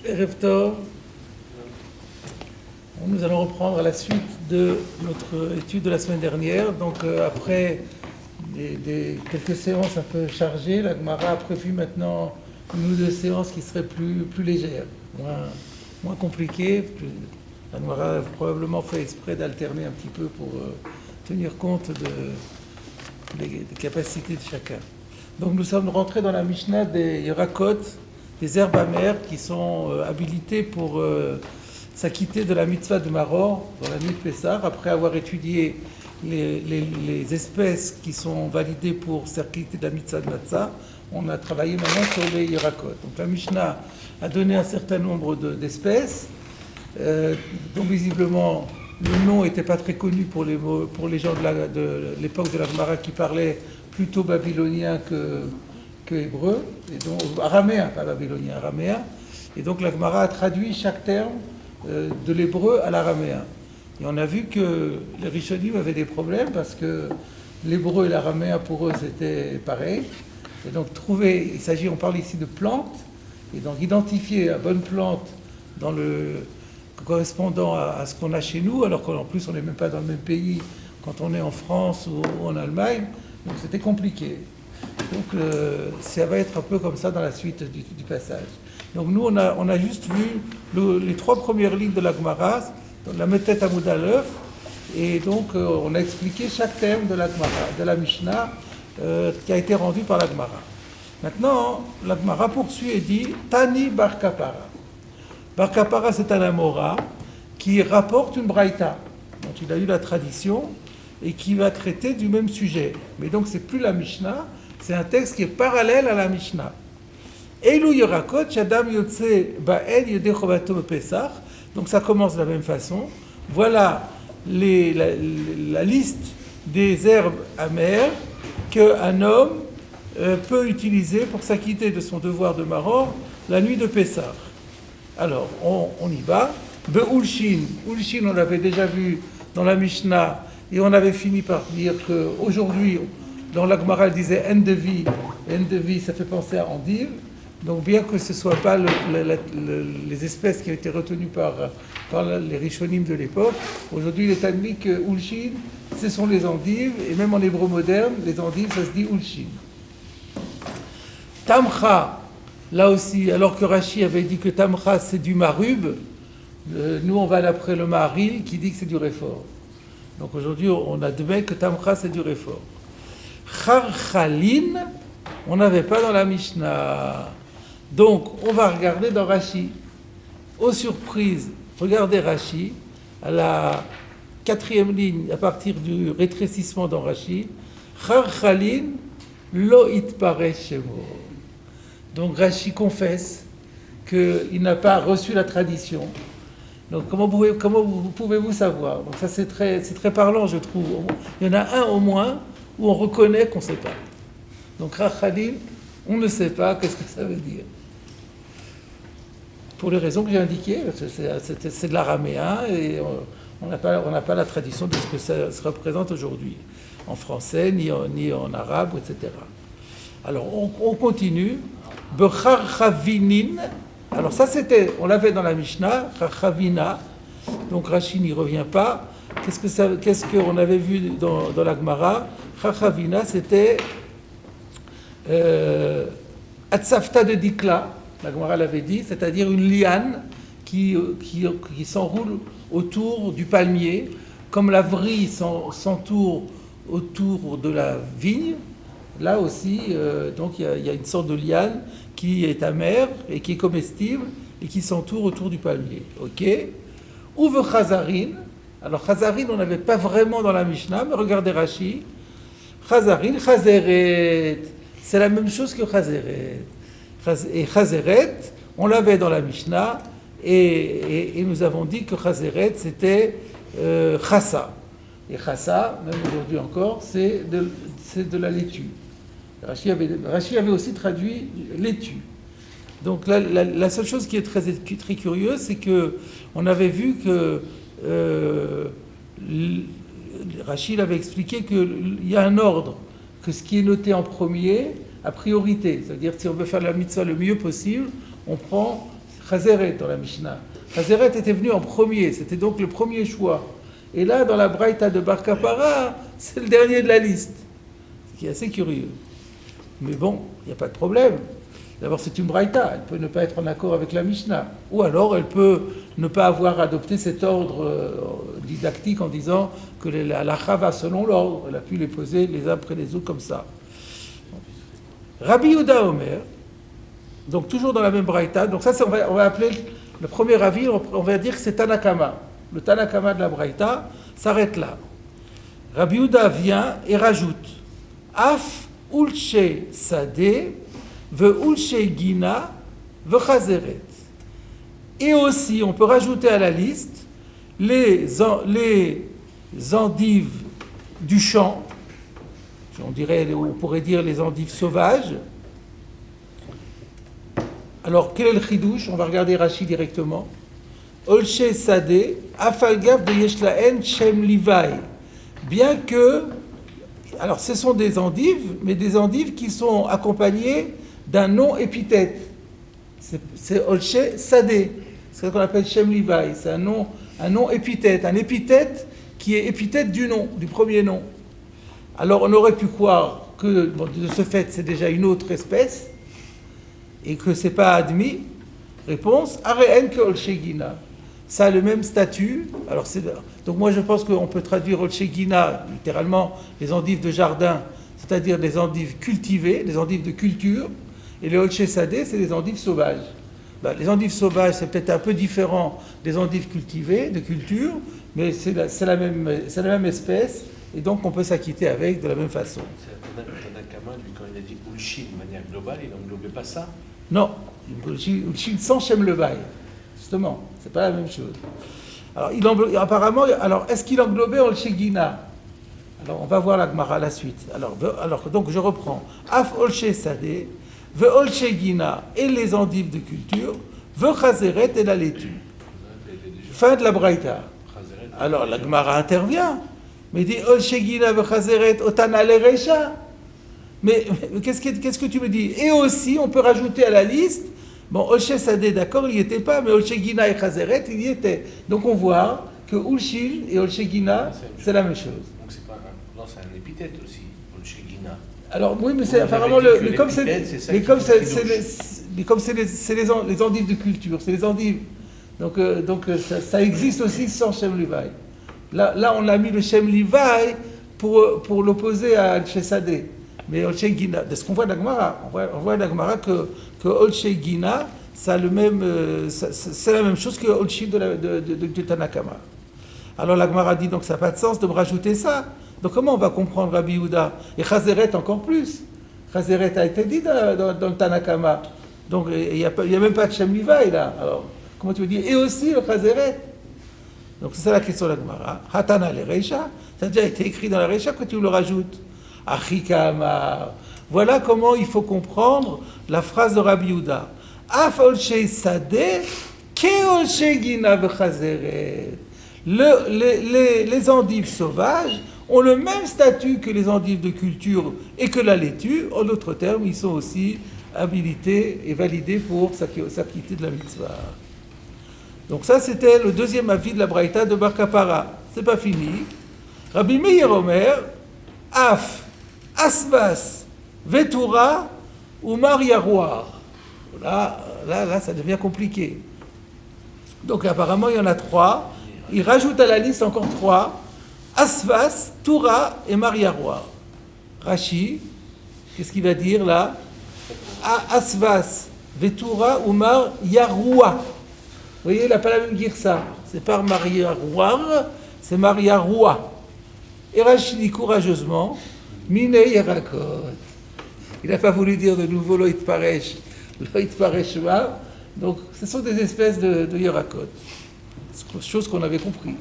Erev Tov. Nous allons reprendre la suite de notre étude de la semaine dernière. Donc après quelques séances un peu chargées, la Gemara a prévu maintenant une ou deux séances qui seraient plus légères, moins compliquées. La Gemara a probablement fait exprès d'alterner un petit peu pour tenir compte des capacités de chacun. Donc nous sommes rentrés dans la Mishnah des Yerakot, des herbes amères qui sont habilitées pour s'acquitter de la mitzvah de Maror dans la nuit de Pessah, après avoir étudié les espèces qui sont validées pour s'acquitter de la mitzvah de Matzah. On a travaillé maintenant sur les Yerakot. Donc la Mishnah a donné un certain nombre d'espèces, dont visiblement le nom n'était pas très connu pour les gens de l'époque de la Gemara qui parlaient plutôt babylonien que hébreu, et donc araméen, pas babylonien, araméen. Et donc la Gemara a traduit chaque terme de l'hébreu à l'araméen. Et on a vu que les Rishonim avaient des problèmes parce que l'hébreu et l'araméen pour eux c'était pareil. Et donc on parle ici de plantes, et donc identifier la bonne plante dans correspondant à ce qu'on a chez nous, alors qu'en plus on n'est même pas dans le même pays quand on est en France ou en Allemagne, donc c'était compliqué. Donc ça va être un peu comme ça dans la suite du passage. Donc nous on a juste vu les trois premières lignes de la Gemara, la Metet Amud Aleph, et donc on a expliqué chaque thème de la Gemara, de la Mishnah qui a été rendu par la Gemara. Maintenant la Gemara poursuit et dit Tani Bar Kapara. Bar Kapara, c'est un Amora qui rapporte une braïta dont il a eu la tradition et qui va traiter du même sujet. Mais donc c'est plus la Mishnah, c'est un texte qui est parallèle à la Mishnah. Eilu Yerakot Shadam Yotze Ba'ed Yodeh Chovato B'Pesach. Donc ça commence de la même façon. Voilà la liste des herbes amères qu'un homme peut utiliser pour s'acquitter de son devoir de Maror la nuit de Pessah. Alors, on y va. Be'ulshin. Ulshin, on l'avait déjà vu dans la Mishnah, et on avait fini par dire qu'aujourd'hui, dans la Gemara, elle disait Endevi. Endevi, ça fait penser à endive. Donc, bien que ce ne soit pas les espèces qui ont été retenues par les Rishonim de l'époque, aujourd'hui, il est admis que Ulshin, ce sont les endives, et même en hébreu moderne, les endives, ça se dit Ulshin. Tamcha. Là aussi, alors que Rashi avait dit que Tamcha c'est du Marub, nous on va d'après le Maharil qui dit que c'est du Réfor. Donc aujourd'hui on admet que Tamcha c'est du Réfor. Charchalin, on n'avait pas dans la Mishnah. Donc on va regarder dans Rashi. Aux surprises, regardez Rashi, à la 4e ligne, à partir du rétrécissement dans Rashi. Charchalin, lo itparesh shemo. Donc Rashi confesse qu'il n'a pas reçu la tradition. Donc comment pouvez-vous savoir? Donc ça c'est très parlant, je trouve. Il y en a un au moins où on reconnaît qu'on ne sait pas. Donc Rachalil, on ne sait pas qu'est-ce que ça veut dire. Pour les raisons que j'ai indiquées, c'est de l'araméen et on n'a pas la tradition de ce que ça se représente aujourd'hui, en français, ni en arabe, etc. Alors on continue. Becharchavinin. Alors ça on l'avait dans la Mishnah, Charchavina. Donc Rashi n'y revient pas. Qu'est-ce qu'on avait vu dans la Gemara? Charchavina, c'était Atzafta de Dikla. La Gemara l'avait dit, c'est-à-dire une liane qui s'enroule autour du palmier, comme la vrille s'entoure autour de la vigne. Là aussi, donc il y a une sorte de liane qui est amère et qui est comestible et qui s'entoure autour du palmier. Ok. Ouve chazarin. Alors chazarin, on n'avait pas vraiment dans la Mishnah, mais regardez Rashi. Chazarin, chazeret. C'est la même chose que chazeret. Et chazeret, on l'avait dans la Mishnah et nous avons dit que chazeret c'était chassa. Et chassa, même aujourd'hui encore, c'est de la laitue. Rashi avait aussi traduit laitue. Donc la seule chose qui est très curieuse, c'est que on avait vu que Rashi avait expliqué qu'il y a un ordre, que ce qui est noté en premier a priorité. C'est-à-dire si on veut faire la mitzvah le mieux possible, on prend Chazeret dans la Mishnah. Chazeret était venu en premier, c'était donc le premier choix. Et là, dans la Braïta de Bar Kapara, c'est le dernier de la liste. Ce qui est assez curieux. Mais bon, il n'y a pas de problème. D'abord, c'est une Braïta, elle peut ne pas être en accord avec la Mishnah. Ou alors, elle peut ne pas avoir adopté cet ordre didactique en disant que la halakha va selon l'ordre. Elle a pu les poser les uns après les autres comme ça. Rabbi Yehuda Omer, donc toujours dans la même Braïta, donc ça, on va appeler le premier avis, on va dire que c'est Tanakama. Le Tanakama de la Braïta s'arrête là. Rabbi Yehuda vient et rajoute Af ulche sade ve ulche gina ve chazeret. Et aussi, on peut rajouter à la liste les endives du champ, on pourrait dire les endives sauvages. Alors, quel est le chidouche? On va regarder Rashi directement. Olche Sade, Afalgav de Yeshlaen Shem Livai. Bien que, alors ce sont des endives, mais des endives qui sont accompagnées d'un nom épithète. C'est Olche Sade. C'est ce qu'on appelle Shem Livai. C'est un nom épithète. Un épithète qui est épithète du nom, du premier nom. Alors on aurait pu croire que, bon, de ce fait, c'est déjà une autre espèce et que c'est pas admis. Réponse, Areen que Olchegina. Ça a le même statut. Alors donc moi je pense qu'on peut traduire Olchegina, littéralement les endives de jardin, c'est-à-dire les endives cultivées, les endives de culture, et les Olchesadé, c'est les endives sauvages. Les endives sauvages, c'est peut-être un peu différent des endives cultivées, de culture, mais c'est la même espèce, et donc on peut s'acquitter avec de la même façon. Tanakama, lui, quand il a dit Ulchi de manière globale, il n'englobait pas ça? Non, Ulchi sans Shem Levaï, justement, c'est pas la même chose. Alors, apparemment, est-ce qu'il englobait Olchegina? Alors, on va voir la Gemara à la suite. Alors, donc, je reprends. Af Olche Sadeh, Ve Olchegina et les endives de culture, Ve Chazeret et la laitue. Fin de la Braïta. Alors, la Gemara intervient, mais dit Olchegina Ve Chazeret Otana Lerecha. Mais qu'est-ce que tu me dis? Et aussi, on peut rajouter à la liste, bon, Olche Sadeh, d'accord, il n'y était pas, mais Olchegina et Chazeret, il y était. Donc, on voit que Ulchil et Olchegina, c'est la même chose. Donc, c'est un épithète aussi, Olchegina. Alors oui, mais c'est apparemment comme c'est les endives de culture, c'est les endives. Donc ça existe aussi sans Shem Levaï. Là on a mis le Shem Levaï pour l'opposer à Olchesadeh. Mais Olchegina, de ce qu'on voit dans la Gemara, on voit dans la Gemara que Olchegina, c'est la même chose que Olchil de Tanakama. Alors la Gemara dit donc ça n'a pas de sens de me rajouter ça. Donc comment on va comprendre Rabbi Yehuda? Et Chazeret encore plus. Chazeret a été dit dans le Tanakama. Donc il n'y a même pas de Shem Levaï là. Alors comment tu veux dire? Et aussi le Chazeret. Donc c'est ça la question de la Gemara. Hatana le Reisha. Ça a déjà été écrit dans la Reisha que tu le rajoutes. Achika Amar. Voilà comment il faut comprendre la phrase de Rabbi Yehuda. Af Olche Sadeh ke Olche Gina v'Chazeret. Les endives sauvages ont le même statut que les endives de culture et que la laitue. En d'autres termes, ils sont aussi habilités et validés pour s'acquitter de la mitzvah. Donc ça, c'était le deuxième avis de la Braïta de Bar Kapara. C'est pas fini. Rabbi Meir Omer, Af, Asvas, Vetura ou Mariaroir. Là, ça devient compliqué. Donc apparemment, il y en a trois. Il rajoute à la liste encore trois. Asvas, Toura et Mariaroir. Rashi, qu'est-ce qu'il va dire là? Asvas, Vetura ou Mariaroua. Vous voyez, il n'a pas la même girsa. C'est pas Mariaroir, c'est Mariaroua. Et Rashi dit courageusement, Mine Yerakot. Il n'a pas voulu dire de nouveau Loït Paresh Ma. Donc, ce sont des espèces de Yerakot. C'est chose qu'on avait compris.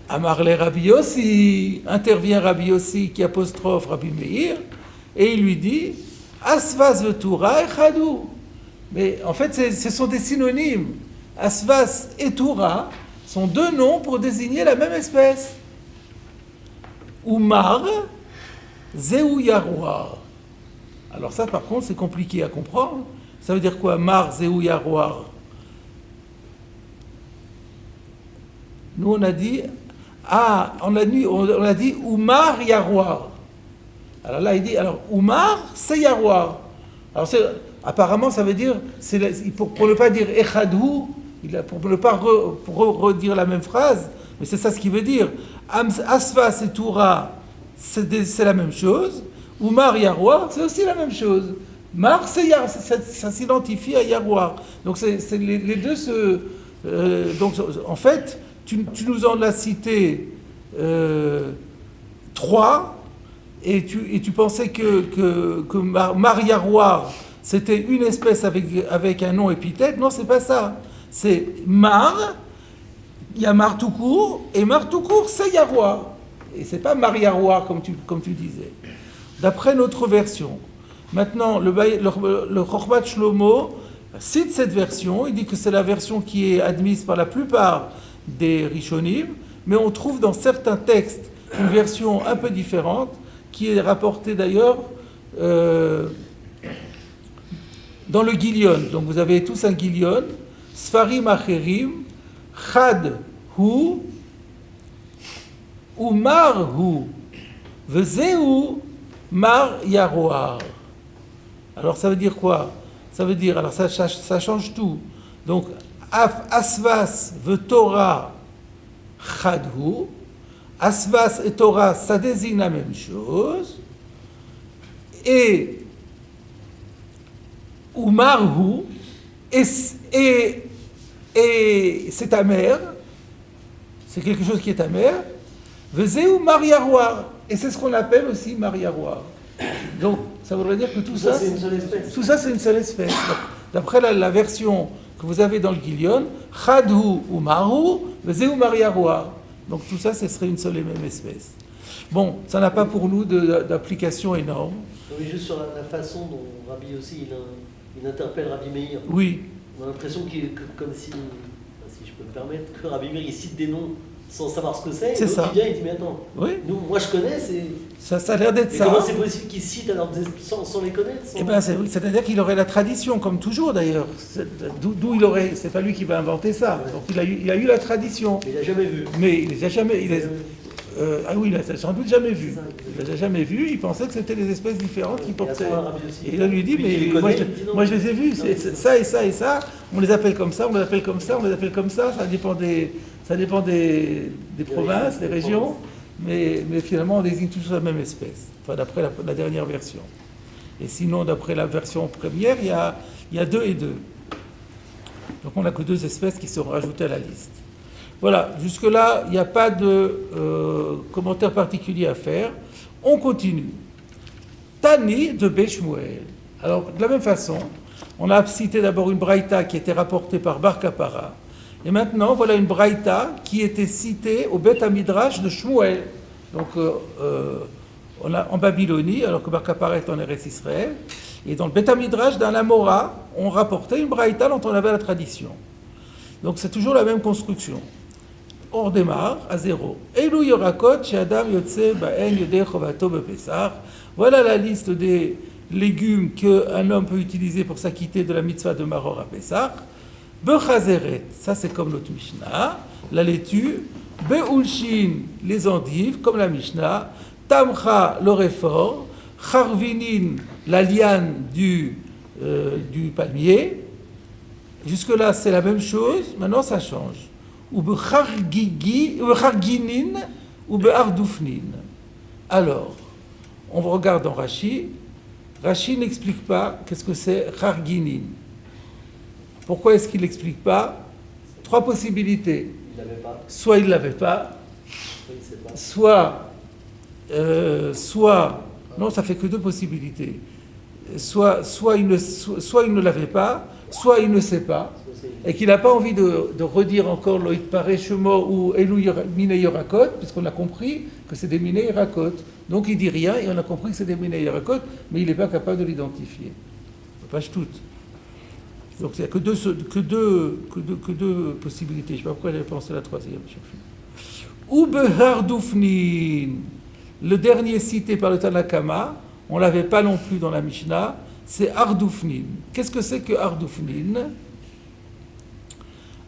Amarle Rabbi Yossi, intervient Rabbi Yossi qui apostrophe Rabbi Meir, et il lui dit Asvas vetura et Chadou. Mais en fait, ce sont des synonymes. Asvas et Toura sont deux noms pour désigner la même espèce. Umar, Zéou Yaroir. Alors ça, par contre, c'est compliqué à comprendre, Ça veut dire quoi? Mar, Zéou, Yaroar. Nous, on a dit, on a dit Oumar, Yaroar. Alors là, il dit, alors Oumar, c'est Yaroar. Alors apparemment, ça veut dire, pour ne pas dire Echadou, pour ne pas redire la même phrase, mais c'est ça ce qu'il veut dire. Asfas et Toura, c'est la même chose. Oumar, Yaroar, c'est aussi la même chose. Mar, ça s'identifie à Yaroar. Donc les deux se... donc en fait, tu nous en as cité 3, et tu pensais que Mar Yaroar, c'était une espèce avec un nom épithète. Non, c'est pas ça. C'est Mar, il y a Mar tout court, et Mar tout court, c'est Yaroar. Et c'est pas Mar Yaroar comme tu disais. D'après notre version. Maintenant, le Chochmat Shlomo cite cette version. Il dit que c'est la version qui est admise par la plupart des Rishonim, mais on trouve dans certains textes une version un peu différente, qui est rapportée d'ailleurs dans le Gilion. Donc vous avez tous un Gilion. Sfarim Acherim, Chad Hu, Umar Hu, Vezeu Mar Yaroar. Alors ça veut dire quoi? Ça veut dire, alors ça change tout. Donc, Asvas veut Torah Chadhu. Asvas et Torah, ça désigne la même chose. Et Umarhu, et c'est amer. C'est quelque chose qui est amer. Vezeu Mar Yaroar. Et c'est ce qu'on appelle aussi Mar Yaroar. Donc, ça voudrait dire que tout ça c'est une seule espèce. Tout ça, c'est une seule espèce. D'après la version que vous avez dans le Gilion, Chadhu ou Maru, Vezeu Mar Yaroar. Donc tout ça, ce serait une seule et même espèce. Bon, ça n'a pas pour nous d'application énorme. Oui, juste sur la façon dont Rabbi aussi, il interpelle Rabbi Meir. Oui. On a l'impression qu'il est comme si je peux me permettre, que Rabbi Meir, il cite des noms sans savoir ce que c'est. C'est ça. Il vient, il dit, mais attends, oui. Moi je connais, c'est... Ça a l'air d'être ça. Comment c'est possible qu'il cite alors sans les connaître Eh bien, c'est-à-dire qu'il aurait la tradition, comme toujours d'ailleurs. D'où il aurait... C'est pas lui qui va inventer ça. Ouais. Donc il a eu la tradition. Mais il n'a jamais vu. Mais il n'a jamais... ah oui, il n'a sans doute jamais vu. Il n'a jamais vu, il pensait que c'était des espèces différentes qui portaient... Et il lui dit, mais moi je les ai vus, c'est ça et ça et ça, on les appelle comme ça, on les appelle comme ça, on les appelle comme ça dépend des provinces, des régions, mais finalement on désigne toujours la même espèce, enfin d'après la dernière version. Et sinon, d'après la version première, il y a 2 et 2. Donc on n'a que 2 espèces qui seront rajoutées à la liste. Voilà, jusque-là, il n'y a pas de commentaire particulier à faire. On continue. Tani de Beshmuel. Alors, de la même façon, on a cité d'abord une braïta qui était rapportée par Bar Kapara. Et maintenant, voilà une braïta qui était citée au Beth Midrash de Shmuel. Donc, on a en Babylonie, alors que Bar Kapara est en Eretz Israël. Et dans le Beth Midrash d'un Amora, on rapportait une braïta dont on avait la tradition. Donc, c'est toujours la même construction. On redémarre à 0. Elu yorakot she'adam yotze ba'en yodei chovato bepesach. Voilà la liste des légumes qu'un homme peut utiliser pour s'acquitter de la mitzvah de Maror à Pesach. Bechazeret, ça c'est comme notre Mishnah. La laitue. Be'ulshin, les endives, comme la Mishnah. Tamcha, l'oréfort. Charvinin, la liane du palmier. Jusque-là, c'est la même chose. Maintenant, ça change. Ou becharginin ou be'ardufnin. Alors, on regarde dans Rashi. Rashi n'explique pas qu'est-ce que c'est charginin. Pourquoi est-ce qu'il n'explique pas? 3 possibilités. Soit il ne l'avait pas, soit non, ça fait que 2 possibilités. Soit il ne l'avait pas, soit il ne sait pas, et qu'il n'a pas envie de redire encore Loït Paré Shemo ou Elou Minei Yorakot, puisqu'on a compris que c'est des Minei Yorakot. Donc il dit rien et on a compris que c'est des Minei Yorakot, mais il n'est pas capable de l'identifier. Page toute. Donc il n'y a que deux possibilités. Je ne sais pas pourquoi j'avais pensé à la 3e. Ou Behardufnin, le dernier cité par le Tanakama, on ne l'avait pas non plus dans la Mishnah, c'est Ardoufnin. Qu'est-ce que c'est que Ardoufnin?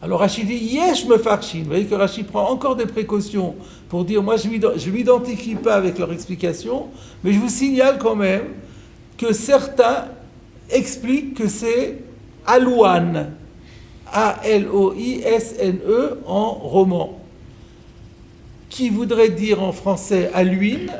Alors Rachid dit Yesh mefarshin. Vous voyez que Rachid prend encore des précautions pour dire moi je ne m'identifie pas avec leur explication, mais je vous signale quand même que certains expliquent que c'est Alouan, A-L-O-I-S-N-E en roman, qui voudrait dire en français Aluine,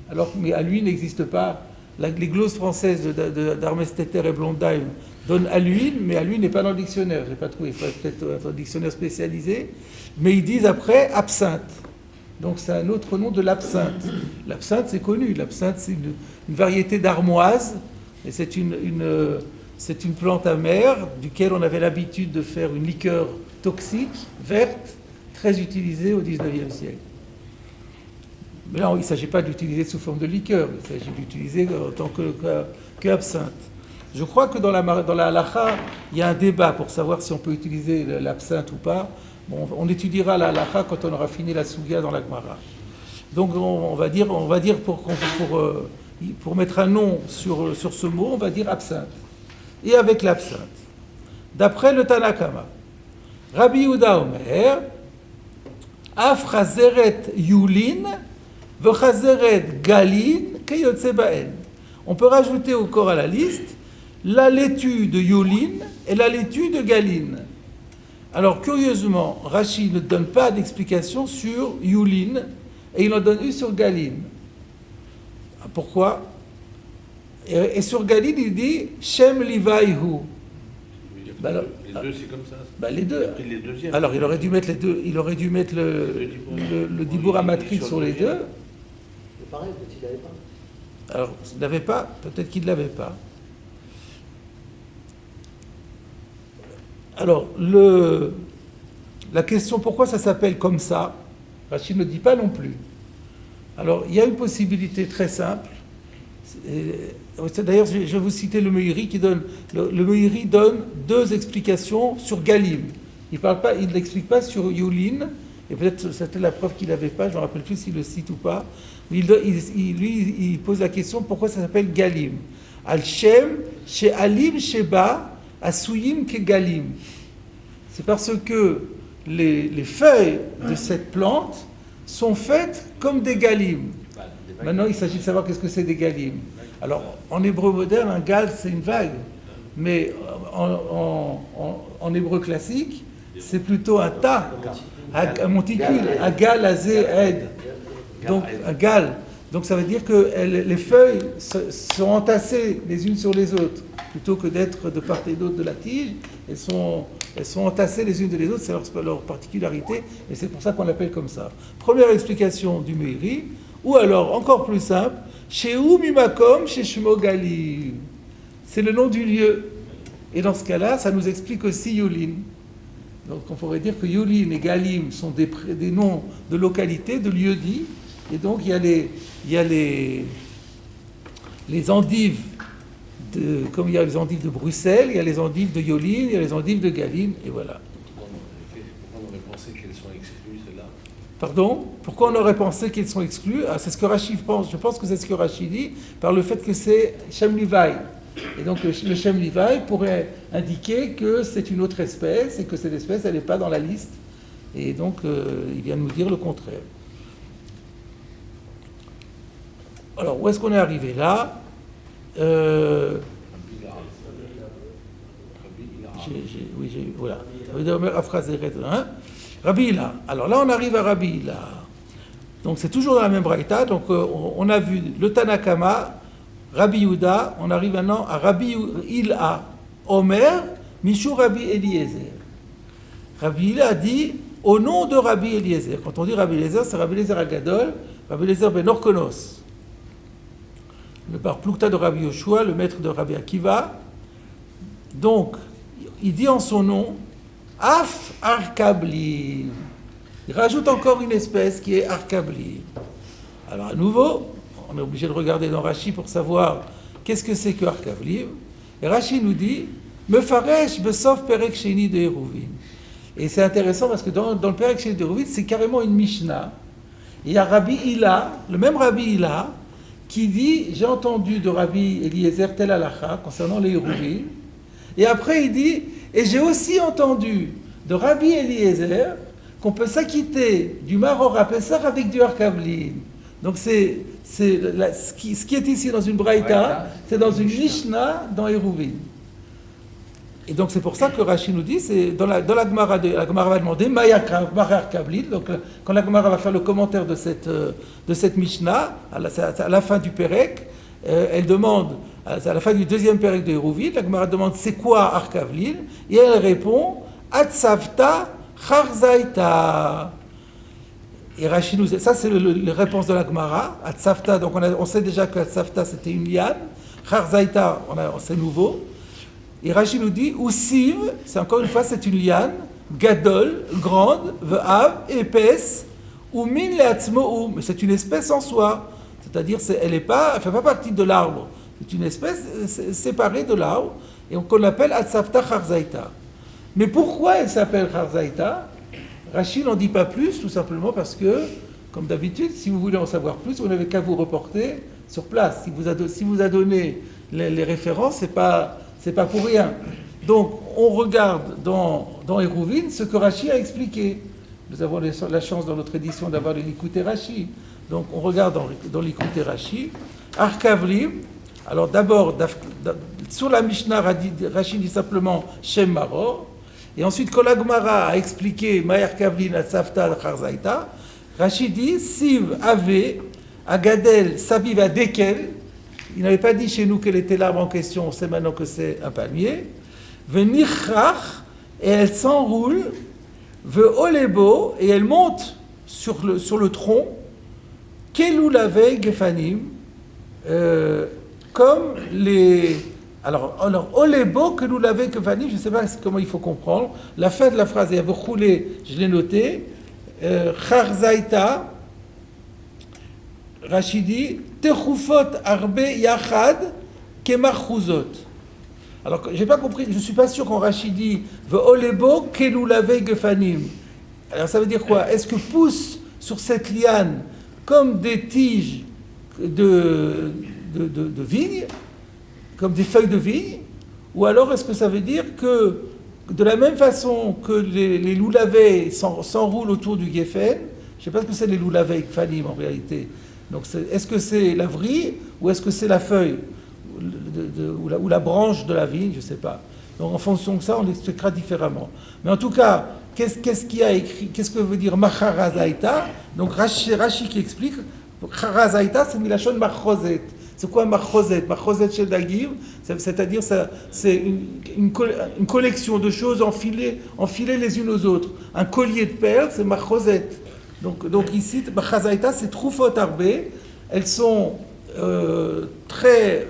alors mais Aluine n'existe pas. Les glosses françaises d'Armesteter et Blondheim donnent Aluine, mais Aluine n'est pas dans le dictionnaire. Je n'ai pas trouvé, il faudrait peut-être un dictionnaire spécialisé. Mais ils disent après absinthe. Donc c'est un autre nom de l'absinthe. L'absinthe, c'est connu. L'absinthe, c'est une variété d'armoise. Et c'est une plante amère duquel on avait l'habitude de faire une liqueur toxique, verte, très utilisée au XIXe siècle. Mais là, il ne s'agit pas d'utiliser sous forme de liqueur, il s'agit d'utiliser en tant qu'absinthe. Je crois que dans la halakha, il y a un débat pour savoir si on peut utiliser l'absinthe ou pas. Bon, on étudiera la halakha quand on aura fini la souga dans la Gemara. Donc on va dire pour mettre un nom sur ce mot, on va dire absinthe. Et avec l'absinthe. D'après le Tanakama, Rabbi Yehuda Omer, Afrazeret Yulin, Vechazeret Galin, Keyotse Baen. On peut rajouter au corps à la liste la laitue de Yulin et la laitue de Galin. Alors curieusement, Rashi ne donne pas d'explication sur Yulin et il en donne une sur Galin. Pourquoi? Et sur Galin, il dit Shem Livaihu. Les deux, c'est comme ça. Les deux. Les deuxièmes. Alors, il aurait dû mettre les deux. Il aurait dû mettre le dibour amatrique sur les deux. C'est pareil, peut-être qu'il n'avait pas. Alors, il n'avait pas. Peut-être qu'il ne l'avait pas. Alors, la question pourquoi ça s'appelle comme ça, Rachid ne dit pas non plus. Alors, il y a une possibilité très simple. D'ailleurs, je vais vous citer le Meiri qui donne. Le Meiri donne deux explications sur Galim. Il ne l'explique pas sur Yulin, et peut-être c'était la preuve qu'il n'avait pas, je ne me rappelle plus s'il le cite ou pas. Mais il pose la question pourquoi ça s'appelle Galim. Al-Shem, chez Alim, Sheba, Asuyim, ke Galim. C'est parce que les feuilles de cette plante sont faites comme des Galim. Maintenant, il s'agit de savoir qu'est-ce que c'est des galim. Alors, en hébreu moderne, un gal, c'est une vague. Mais en hébreu classique, c'est plutôt un tas, un monticule, un gal, azé, ed. Donc, un gal. Donc, ça veut dire que les feuilles sont entassées les unes sur les autres. Plutôt que d'être de part et d'autre de la tige, elles sont entassées les unes de les autres, c'est leur particularité. Et c'est pour ça qu'on l'appelle comme ça. Première explication du Meiri. Ou alors, encore plus simple, chez Oumimakom, chez Shmogali. C'est le nom du lieu. Et dans ce cas-là, ça nous explique aussi Yulin. Donc on pourrait dire que Yulin et Galim sont des noms de localités, de lieux dits. Et donc il y a les endives, comme il y a les endives de Bruxelles, il y a les endives de Yulin, il y a les endives de Galim, et voilà. Pourquoi on aurait pensé qu'elles sont exclues, celles-là? Pardon? Pourquoi on aurait pensé qu'ils sont exclus? C'est ce que Rachid pense. Je pense que c'est ce que Rachid dit par le fait que c'est Shem Livai. Et donc le Shem Livai pourrait indiquer que c'est une autre espèce et que cette espèce, elle n'est pas dans la liste. Et donc il vient de nous dire le contraire. Alors où est-ce qu'on est arrivé là? Voilà. Rabbi Hila. Alors là, on arrive à Rabbi Hila. Donc c'est toujours dans la même braïta. Donc on a vu le Tanakama, Rabbi Yehuda. On arrive maintenant à Rabbi Hila. Omer, Mishou Rabbi Eliezer. Rabbi Hila dit au nom de Rabbi Eliezer. Quand on dit Rabbi Eliezer, c'est Rabbi Eliezer Agadol, Rabbi Eliezer ben Orkonos, le bar Plukta de Rabbi Yoshua, le maître de Rabbi Akiva. Donc, il dit en son nom Af Arkabli. Il rajoute encore une espèce qui est Arkabli. Alors à nouveau, on est obligé de regarder dans Rashi pour savoir qu'est-ce que c'est que Arkabli. Et Rashi nous dit Mefaresh besof perek sheni de Eruvin. Et c'est intéressant parce que dans le perek sheni de Eruvin, c'est carrément une Mishnah. Et il y a Rabbi Hila, le même Rabbi Hila, qui dit, j'ai entendu de Rabbi Eliezer tel halakha concernant les Hérouvim, et après il dit, et j'ai aussi entendu de Rabbi Eliezer qu'on peut s'acquitter du Maror à Pessah avec du Harkavlin. Donc ce qui est ici dans une Braïta, c'est dans une Mishnah dans Hérouvim. Et donc c'est pour ça que Rashi nous dit, c'est dans la Gemara, la Gemara va demander Mayakav, Marar Kavlin. Donc quand la Gemara va faire le commentaire de cette Mishnah, à la fin du Perek, elle demande, à la fin du deuxième Perek de Hérouvim, la Gemara demande c'est quoi Arkavlin, et elle répond Atsavta Charzaita. Et Rashi nous, ça c'est la réponse de la Gemara. Atsavta, donc on sait déjà que Atsavta c'était une liane, Charzaita, c'est nouveau. Et Rashi nous dit, Usiv, c'est encore une fois, c'est une liane, gadol, grande, ve'av, épaisse, ou min le'atzmo'u, mais c'est une espèce en soi. C'est-à-dire, elle ne fait pas partie de l'arbre. C'est une espèce séparée de l'arbre, et qu'on appelle Atsavta Charzaita. Mais pourquoi elle s'appelle Charzaita? Rashi n'en dit pas plus, tout simplement parce que, comme d'habitude, si vous voulez en savoir plus, vous n'avez qu'à vous reporter sur place. Si vous a donné les références, c'est pas pour rien. Donc, on regarde dans Hérouvim ce que Rashi a expliqué. Nous avons la chance dans notre édition d'avoir le Likutei Rashi. Donc, on regarde dans Likutei Rashi. Arkavlim. Alors, d'abord, sur la Mishnah, Rashi dit simplement Shem Maror. Et ensuite, quand la Gemara a expliqué Ma'ar Kavlin Atzavta Charzaita, Rashi dit Siv Ave Agadel Saviv Adekel. Il n'avait pas dit chez nous quel était l'arbre en question, on sait maintenant que c'est un palmier. Venichrach, et elle s'enroule. Veolebo, et elle monte sur le tronc. Kelou lavei gefanim, comme les. Alors olebo, kelou lavei gefanim, je ne sais pas comment il faut comprendre. La fin de la phrase, et elle veut rouler, je l'ai noté. Charzaita, Rachidi, Techufot arbe yachad kemarchuzot. Alors, je n'ai pas compris, je ne suis pas sûr qu'en Rachidi, ve'olebo kelu lavei gefanim. Alors, ça veut dire quoi? Est-ce que poussent sur cette liane comme des tiges de vigne, comme des feuilles de vigne? Ou alors, est-ce que ça veut dire que, de la même façon que les loulavei s'enroulent autour du geffen, je ne sais pas ce que c'est les loulavei gefanim en réalité. Donc, est-ce que c'est la vrille ou est-ce que c'est la feuille ou la branche de la vigne? Je ne sais pas. Donc, en fonction de ça, on l'expliquera différemment. Mais en tout cas, qu'est-ce qu'il y a écrit? Qu'est-ce que veut dire Macharazaita? Donc, Rashi qui explique, Charazaita, c'est Milachon Machozet. C'est quoi Machozet? Machozet chez Dagiv, c'est-à-dire c'est une collection de choses enfilées les unes aux autres. Un collier de perles, c'est Machozet. Donc ici, Chazaïta, c'est Trufot Arbe. Elles sont très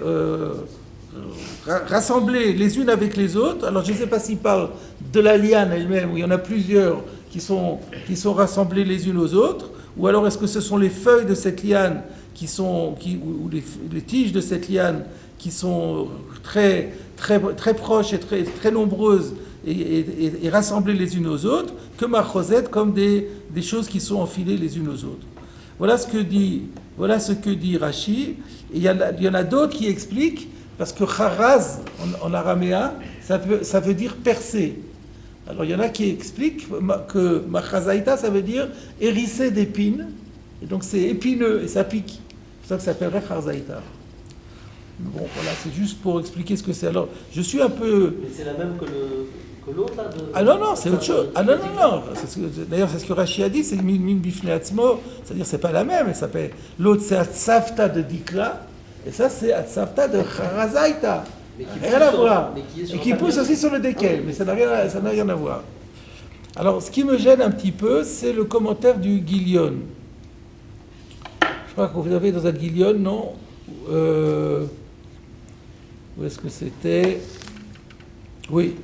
rassemblées les unes avec les autres. Alors je ne sais pas s'il parle de la liane elle-même, où il y en a plusieurs qui sont rassemblées les unes aux autres, ou alors est-ce que ce sont les feuilles de cette liane ou les tiges de cette liane qui sont très, très, très proches et très, très nombreuses et rassemblées les unes aux autres, que Machozet comme des choses qui sont enfilées les unes aux autres. Voilà ce que dit Rashi. Et il y en a d'autres qui expliquent, parce que Charaz, en araméen, ça veut dire percer. Alors il y en a qui expliquent que Machazaïta, ça veut dire hérisser d'épines. Et donc c'est épineux et ça pique. C'est ça que ça s'appellerait Chazaïta. Bon, voilà, c'est juste pour expliquer ce que c'est. Alors, je suis un peu... Mais c'est la même que l'autre, là Ah non, c'est autre chose. Ah non. D'ailleurs, c'est ce que Rashi a dit, c'est min bifne atzmo, c'est-à-dire c'est pas la même. L'autre, c'est Atzavta de Dikla, et ça, c'est Atzavta de Charazaïta. Rien à voir. Et qui pousse aussi sur le Dekel, mais ça n'a rien à voir. Alors, ce qui me gêne un petit peu, c'est le commentaire du Gilion. Je crois que vous avez dans un Gilion, non où est-ce que c'était? Oui.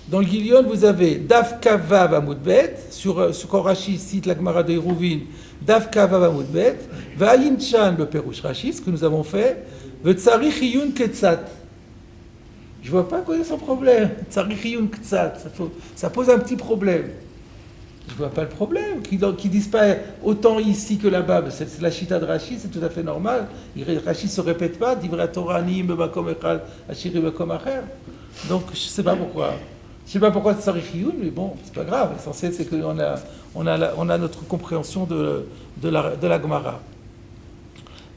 Dans le Gilion, vous avez Daf Kavav Amoudbet, sur quand Rashi cite la Gemara de Hérouvim, Daf Kavav Amoudbet, Va'ayin Chan, le Perush Rashi, ce que nous avons fait, V'tzarich Iyun Ketzat. Je ne vois pas quoi est son problème. Tzarich Iyun Ketzat. Ça pose un petit problème. Je vois pas le problème. Qu'ils disent pas autant ici que là-bas, c'est la chita de Rashi, c'est tout à fait normal. Rashi ne se répète pas, Divrei Torah ani b'makom echad, ashiri b'makom acher. Donc je sais pas pourquoi. Je sais pas pourquoi c'est Sarich-Iyun, mais bon, c'est pas grave. L'essentiel, c'est qu'on a notre compréhension de la Gemara.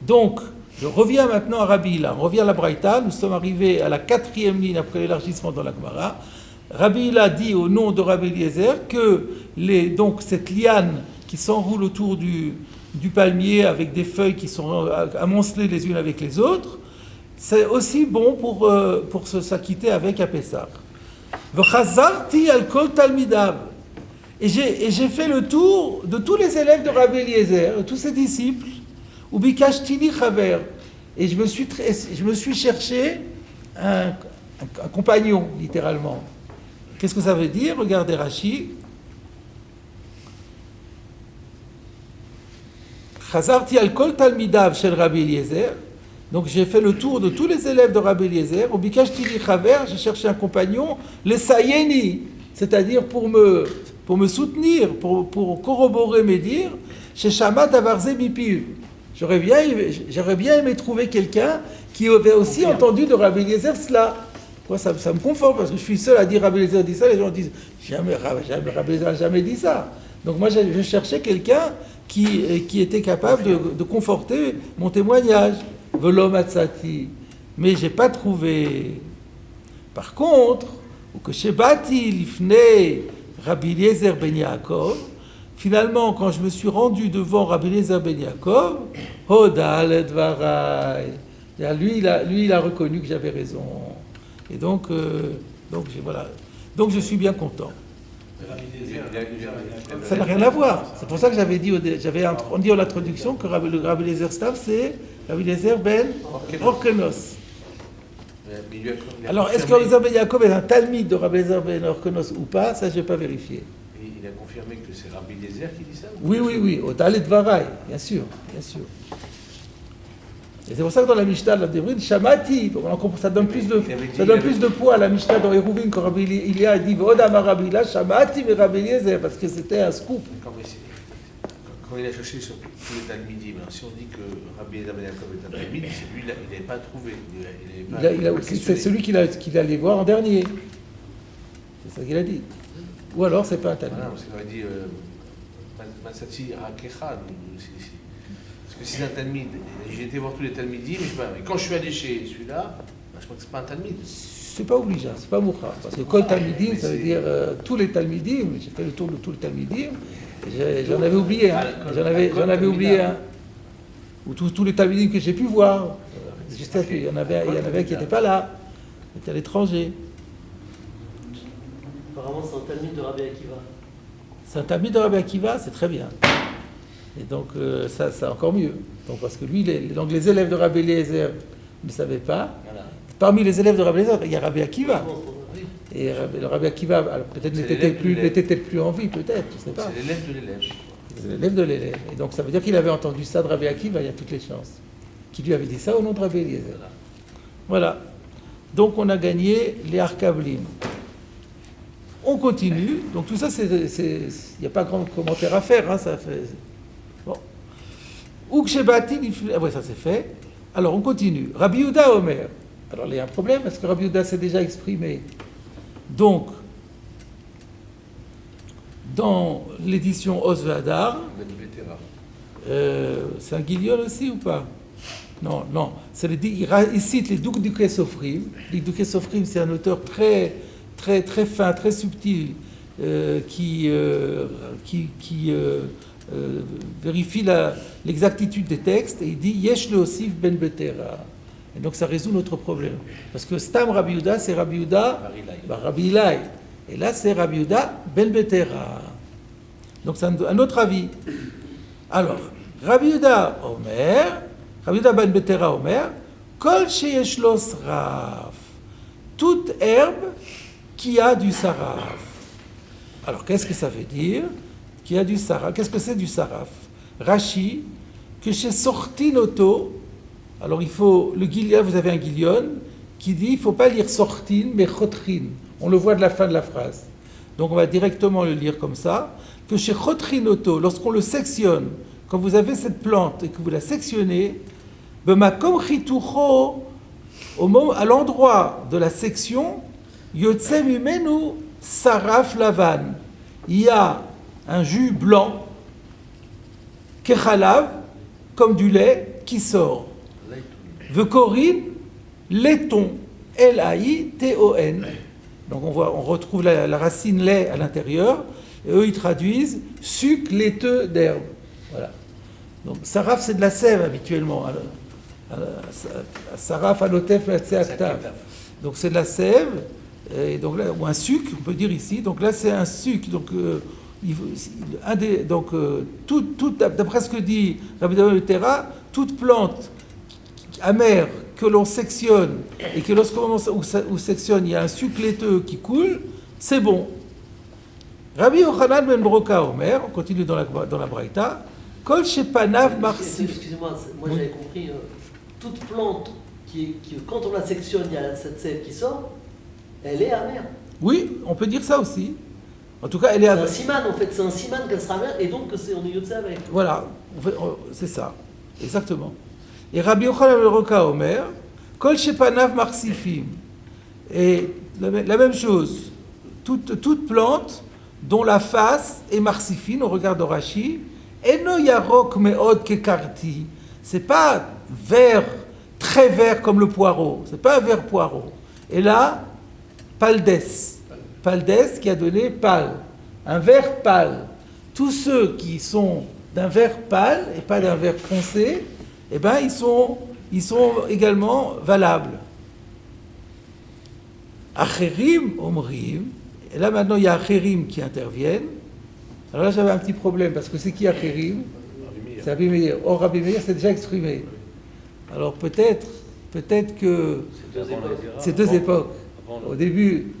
Donc, je reviens maintenant à Rabbi Hilla. On revient à la Braïta. Nous sommes arrivés à la 4e ligne après l'élargissement dans la Gemara. Rabbi Hilla dit au nom de Rabbi Eliezer que donc cette liane qui s'enroule autour du palmier avec des feuilles qui sont amoncelées les unes avec les autres, c'est aussi bon pour s'acquitter avec à Pessah. V'chazarti al kol talmidav. Et j'ai fait le tour de tous les élèves de Rabbi Eliezer, de tous ses disciples, ou bikashtini chaver. Et je me suis cherché un compagnon, littéralement. Qu'est-ce que ça veut dire? Regardez Rashi. Chazarti al kol talmidav shel Rabbi Eliezer. Donc j'ai fait le tour de tous les élèves de Rabbi Eliezer. Au bikashtini chaver, j'ai cherché un compagnon, le sayeni, c'est-à-dire pour me soutenir, pour corroborer mes dires, chez Shamat Avarze Mipiv. J'aurais bien aimé trouver quelqu'un qui avait aussi entendu de Rabbi Eliezer cela. Moi, ça me conforte, parce que je suis seul à dire Rabbi Eliezer dit ça, les gens disent jamais Rabbi Eliezer n'a jamais dit ça. Donc moi, je cherchais quelqu'un qui était capable de conforter mon témoignage. Velo matzati. Mais je n'ai pas trouvé. Par contre, que Shebati lifnei Rabbi Eliezer ben Yaakov, finalement, quand je me suis rendu devant Rabbi Eliezer ben Yaakov, Hoda ledvarai, lui, il a reconnu que j'avais raison. Et donc voilà. Donc je suis bien content. Ça n'a rien à voir. C'est pour ça que j'avais dit, on dit en introduction que le Rabbi Eliezer Stav, c'est Rabbi Eliezer ben Orkenos. Alors, est-ce que Rabbi Eliezer ben Yaakov est un talmide de Rabbi Eliezer ben Orkenos ou pas? Ça, je ne vais pas vérifier. Et il a confirmé que c'est Rabbi Eliezer qui dit ça? Oui. Au Talet Varai, bien sûr. Et c'est pour ça que dans la Mishnah, la Devrine, Shamati, ça donne plus de poids à la Mishnah dans Eruvin quand Rabbi Ilia a dit V'od amar Rabbi Hilla, Shamati mais Rabbi Eliezer, parce que c'était un scoop. Quand il a cherché sur tous les Talmidim, si on dit que Rabbi Eliezer ben Yaakov est un Talmid, c'est lui, il n'avait pas trouvé. C'est celui qu'il allait voir en dernier. C'est ça qu'il a dit. Ou alors, c'est pas un Talmid. Voilà, parce qu'il aurait dit Matsati Hakecha. Parce que si c'est un Talmid, j'ai été voir tous les Talmidim, mais quand je suis allé chez celui-là, je crois que c'est pas un Talmid. C'est pas obligeant, c'est pas Moucha. Parce que Kol Talmidim, ça veut dire tous les Talmidim. J'ai fait le tour de tous les Talmidim. J'en avais oublié un. J'en avais oublié un. Ou tous les Talmidim que j'ai pu voir. Juste il y en avait un qui n'était pas là. Il était à l'étranger. Apparemment, c'est un Talmid de Rabbi Akiva. C'est un Talmid de Rabbi Akiva, c'est très bien. Et donc, ça, c'est encore mieux. Donc, parce que lui, donc les élèves de Rabbi Eliezer ne savaient pas. Voilà. Parmi les élèves de Rabbi Eliezer, il y a Rabbi Akiva. Et le Rabbi Akiva, alors, peut-être n'était plus en vie, peut-être, je ne sais pas. C'est l'élève de l'élève. C'est l'élève de l'élève. Et donc, ça veut dire qu'il avait entendu ça de Rabbi Akiva, il y a toutes les chances. Qui lui avait dit ça au nom de Rabbi Eliezer. Voilà. Donc, on a gagné les Arkablim. On continue. Donc, tout ça, il n'y a pas grand commentaire à faire. Hein, ça fait... Bon. Ukshebati, oui, ça c'est fait. Alors on continue. Rabbi Yehuda Omer. Alors il y a un problème parce que Rabbi Yehuda s'est déjà exprimé. Donc, dans l'édition Oz Vadar, c'est un guignol aussi ou pas? Non. Il cite les Dukdukei Sofrim. Les Dukdukei Sofrim, c'est un auteur très fin, très subtil, qui vérifie l'exactitude des textes et il dit Yesh le Osif ben Betera. Et donc ça résout notre problème. Parce que Stam Rabbi Yehuda, c'est Rabbi Yehuda Rabbi Ilai. Et là, c'est Rabbi Yehuda ben Betera. Donc c'est un autre avis. Alors, Rabbi Yehuda ben Betera Omer, Kol sheyesh lo sraf. Toute herbe qui a du saraf. Alors, qu'est-ce que ça veut dire? Qui a du saraf. Qu'est-ce que c'est du saraf? Rashi, que chez Sortinoto, alors il faut, le guilion, vous avez un guilion qui dit, il ne faut pas lire Sortin, mais Chotrin. On le voit de la fin de la phrase. Donc on va directement le lire comme ça. que chez Chotrinoto, lorsqu'on le sectionne, quand vous avez cette plante et que vous la sectionnez, Bemakom Chitucho, à l'endroit de la section, Yotse Mimenu Saraf Lavan, il y a un jus blanc, Kechalav, comme du lait, qui sort. Vekorin, laiton, L-A-I-T-O-N. Donc on retrouve la racine lait à l'intérieur, et eux ils traduisent suc laiteux d'herbe. Voilà. Donc saraf c'est de la sève habituellement. Saraf alotef aktav. Donc c'est de la sève, et donc là, ou un suc, on peut dire ici. Donc là c'est un suc. Donc, d'après ce que dit Rabbi David Tera, toute plante amère que l'on sectionne et que lorsqu'on sectionne, il y a un suc laiteux qui coule, c'est bon. Rabbi Yochanan ben Broka Omer, on continue dans la Braïta, Kol Shepanav Marsif. Excusez-moi, moi j'avais compris, toute plante qui, quand on la sectionne, il y a cette sève qui sort, elle est amère. Oui, on peut dire ça aussi. En tout cas, elle est amère. C'est un siman en fait, c'est un siman qu'elle sera amère et donc on est yotze avec. Voilà, c'est ça, exactement. Et Rabbi Yochanan ben Broka Omer, Kol Shepanav Marsifim. Et la même chose, toute plante dont la face est marsifine, on regarde au Rashi, Eno yarok meod kekarti, c'est pas vert, très vert comme le poireau, c'est pas un vert poireau. Et là, paldes qui a donné pâle, un vert pâle. Tous ceux qui sont d'un vert pâle et pas d'un vert foncé, eh ben ils sont également valables. Acherim omrim. Et là, maintenant, il y a Acherim qui interviennent. Alors là, j'avais un petit problème, parce que c'est qui Acherim? C'est Rabbi Meir. Or, Rabbi Meir s'est déjà exprimé. Alors, peut-être que... C'est deux époques. Au début,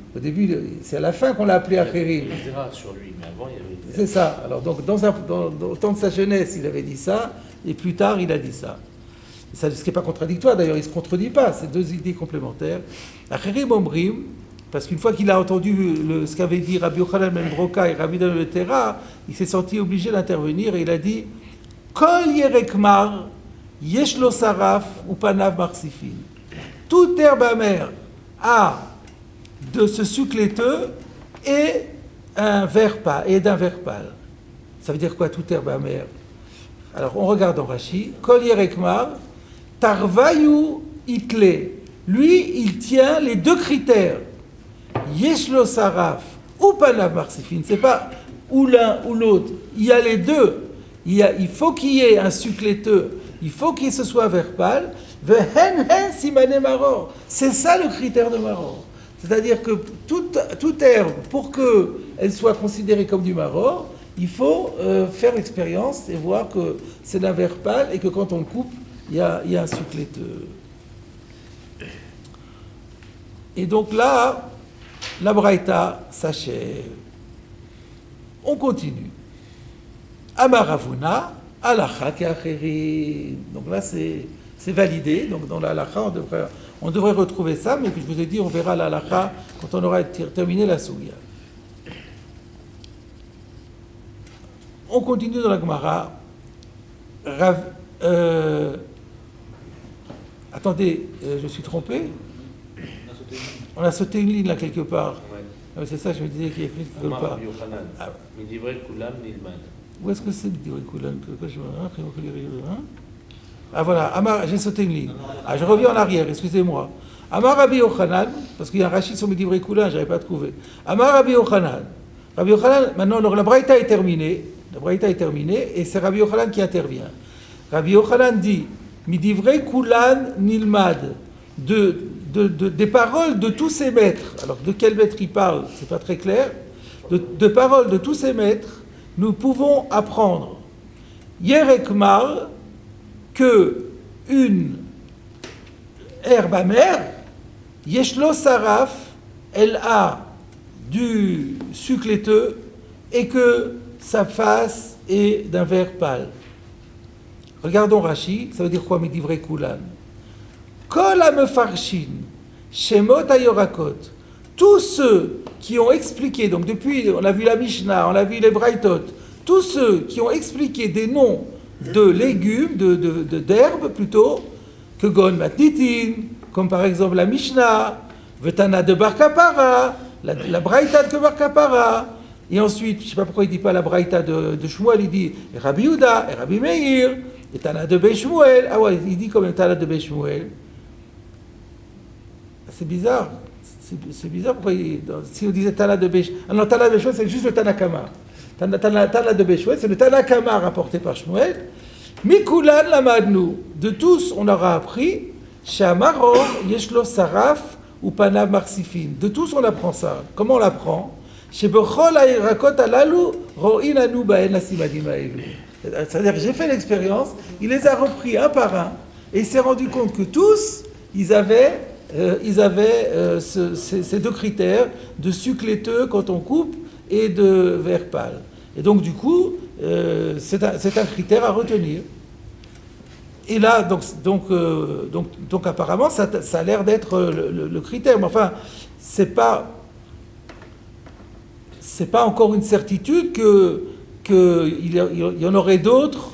c'est à la fin qu'on l'a appelé Acherim. Sur lui, mais avant, il y avait... C'est ça. Alors, donc, au temps de sa jeunesse, il avait dit ça, et plus tard, il a dit ça. Ce qui n'est pas contradictoire, d'ailleurs, il ne se contredit pas. C'est deux idées complémentaires. Acherim omrim, parce qu'une fois qu'il a entendu ce qu'avait dit Rabbi Yochanan ben Broka et Rabbi David Tera, il s'est senti obligé d'intervenir et il a dit Kol yerekmar yesh lo saraf upanav marsifin. Toute herbe amère a de ce suc laiteux et d'un vert pâle. Ça veut dire quoi, toute herbe amère? Alors on regarde en Rashi. Kol yerekmar tarvayu itle. Lui, il tient les deux critères. Yeshlo saraf ou panav marsifin, c'est pas ou l'un ou l'autre, il y a les deux. Il faut qu'il y ait un suc laiteux, il faut qu'il se soit vert pâle. Vehen hen simane maror, c'est ça le critère de maror. C'est-à-dire que toute herbe, pour qu'elle soit considérée comme du maror, il faut faire l'expérience et voir que c'est d'un vert pâle et que quand on le coupe, il y a un suc laiteux. Et donc là, la Braïta s'achève. On continue. Amaravuna, Alacha Keacheri. Donc là, c'est validé. Donc dans l'Alacha, on devrait retrouver ça, mais que je vous ai dit, on verra l'Alacha quand on aura terminé la Souya. On continue dans la Gemara. Attendez, je suis trompé. On a sauté une ligne là quelque part. Ouais. C'est ça, je me disais qu'il y a quelque part. Où est-ce que c'est Midivre Kulan? Ah voilà, j'ai sauté une ligne. Ah, je reviens en arrière, excusez-moi. Amar Rabbi Yochanan, parce qu'il y a un rachis sur Midivre Kulan, je n'avais pas trouvé. Amar Rabbi Yochanan. Rabbi Yochanan, maintenant, la Braïta est terminée. Et c'est Rabbi Yochanan qui intervient. Rabbi Yochanan dit Midivre Kulan Nilmad. Des paroles de tous ces maîtres. Alors, de quel maître il parle, c'est pas très clair. De paroles de tous ces maîtres, nous pouvons apprendre Yerekmar, que une herbe amère, Yeshlo Saraf, elle a du sucre laiteux et que sa face est d'un vert pâle. Regardons Rashi, ça veut dire quoi, Midivre Kulan? Kol ha-mefarshin, shemot ha-yorakot, tous ceux qui ont expliqué, donc depuis, on a vu la Mishnah, on a vu les Braithot, tous ceux qui ont expliqué des noms de légumes, d'herbes plutôt, que Gon Matnitin, comme par exemple la Mishnah, Vetana de Bar Kapara, la Braïta de Bar Kapara, et ensuite, je ne sais pas pourquoi il ne dit pas la Braïta de Shmuel, il dit Rabbi Yehuda, et Rabbi Meir, et Tana de Shmuel. Ah ouais, il dit comme Tana de Shmuel. C'est bizarre. C'est bizarre pourquoi si on disait Tana de Shmuel. Ah non, Tana de Shmuel, c'est juste le Tanakama. Tana de Shmuel, c'est le Tanakama rapporté par Shmuel. Mikulan lamadnu. De tous, on aura appris Shamaron, Yeshlo Saraf ou Panav Marsifin. De tous, on apprend ça. Comment on l'apprend? C'est-à-dire que j'ai fait l'expérience, il les a repris un par un, et il s'est rendu compte que tous, ils avaient ces deux critères de sucre laiteux quand on coupe et de vert pâle. Et donc du coup, c'est un critère à retenir. Et là, donc apparemment, ça a l'air d'être le critère. Mais enfin, c'est pas encore une certitude qu'il y en aurait d'autres,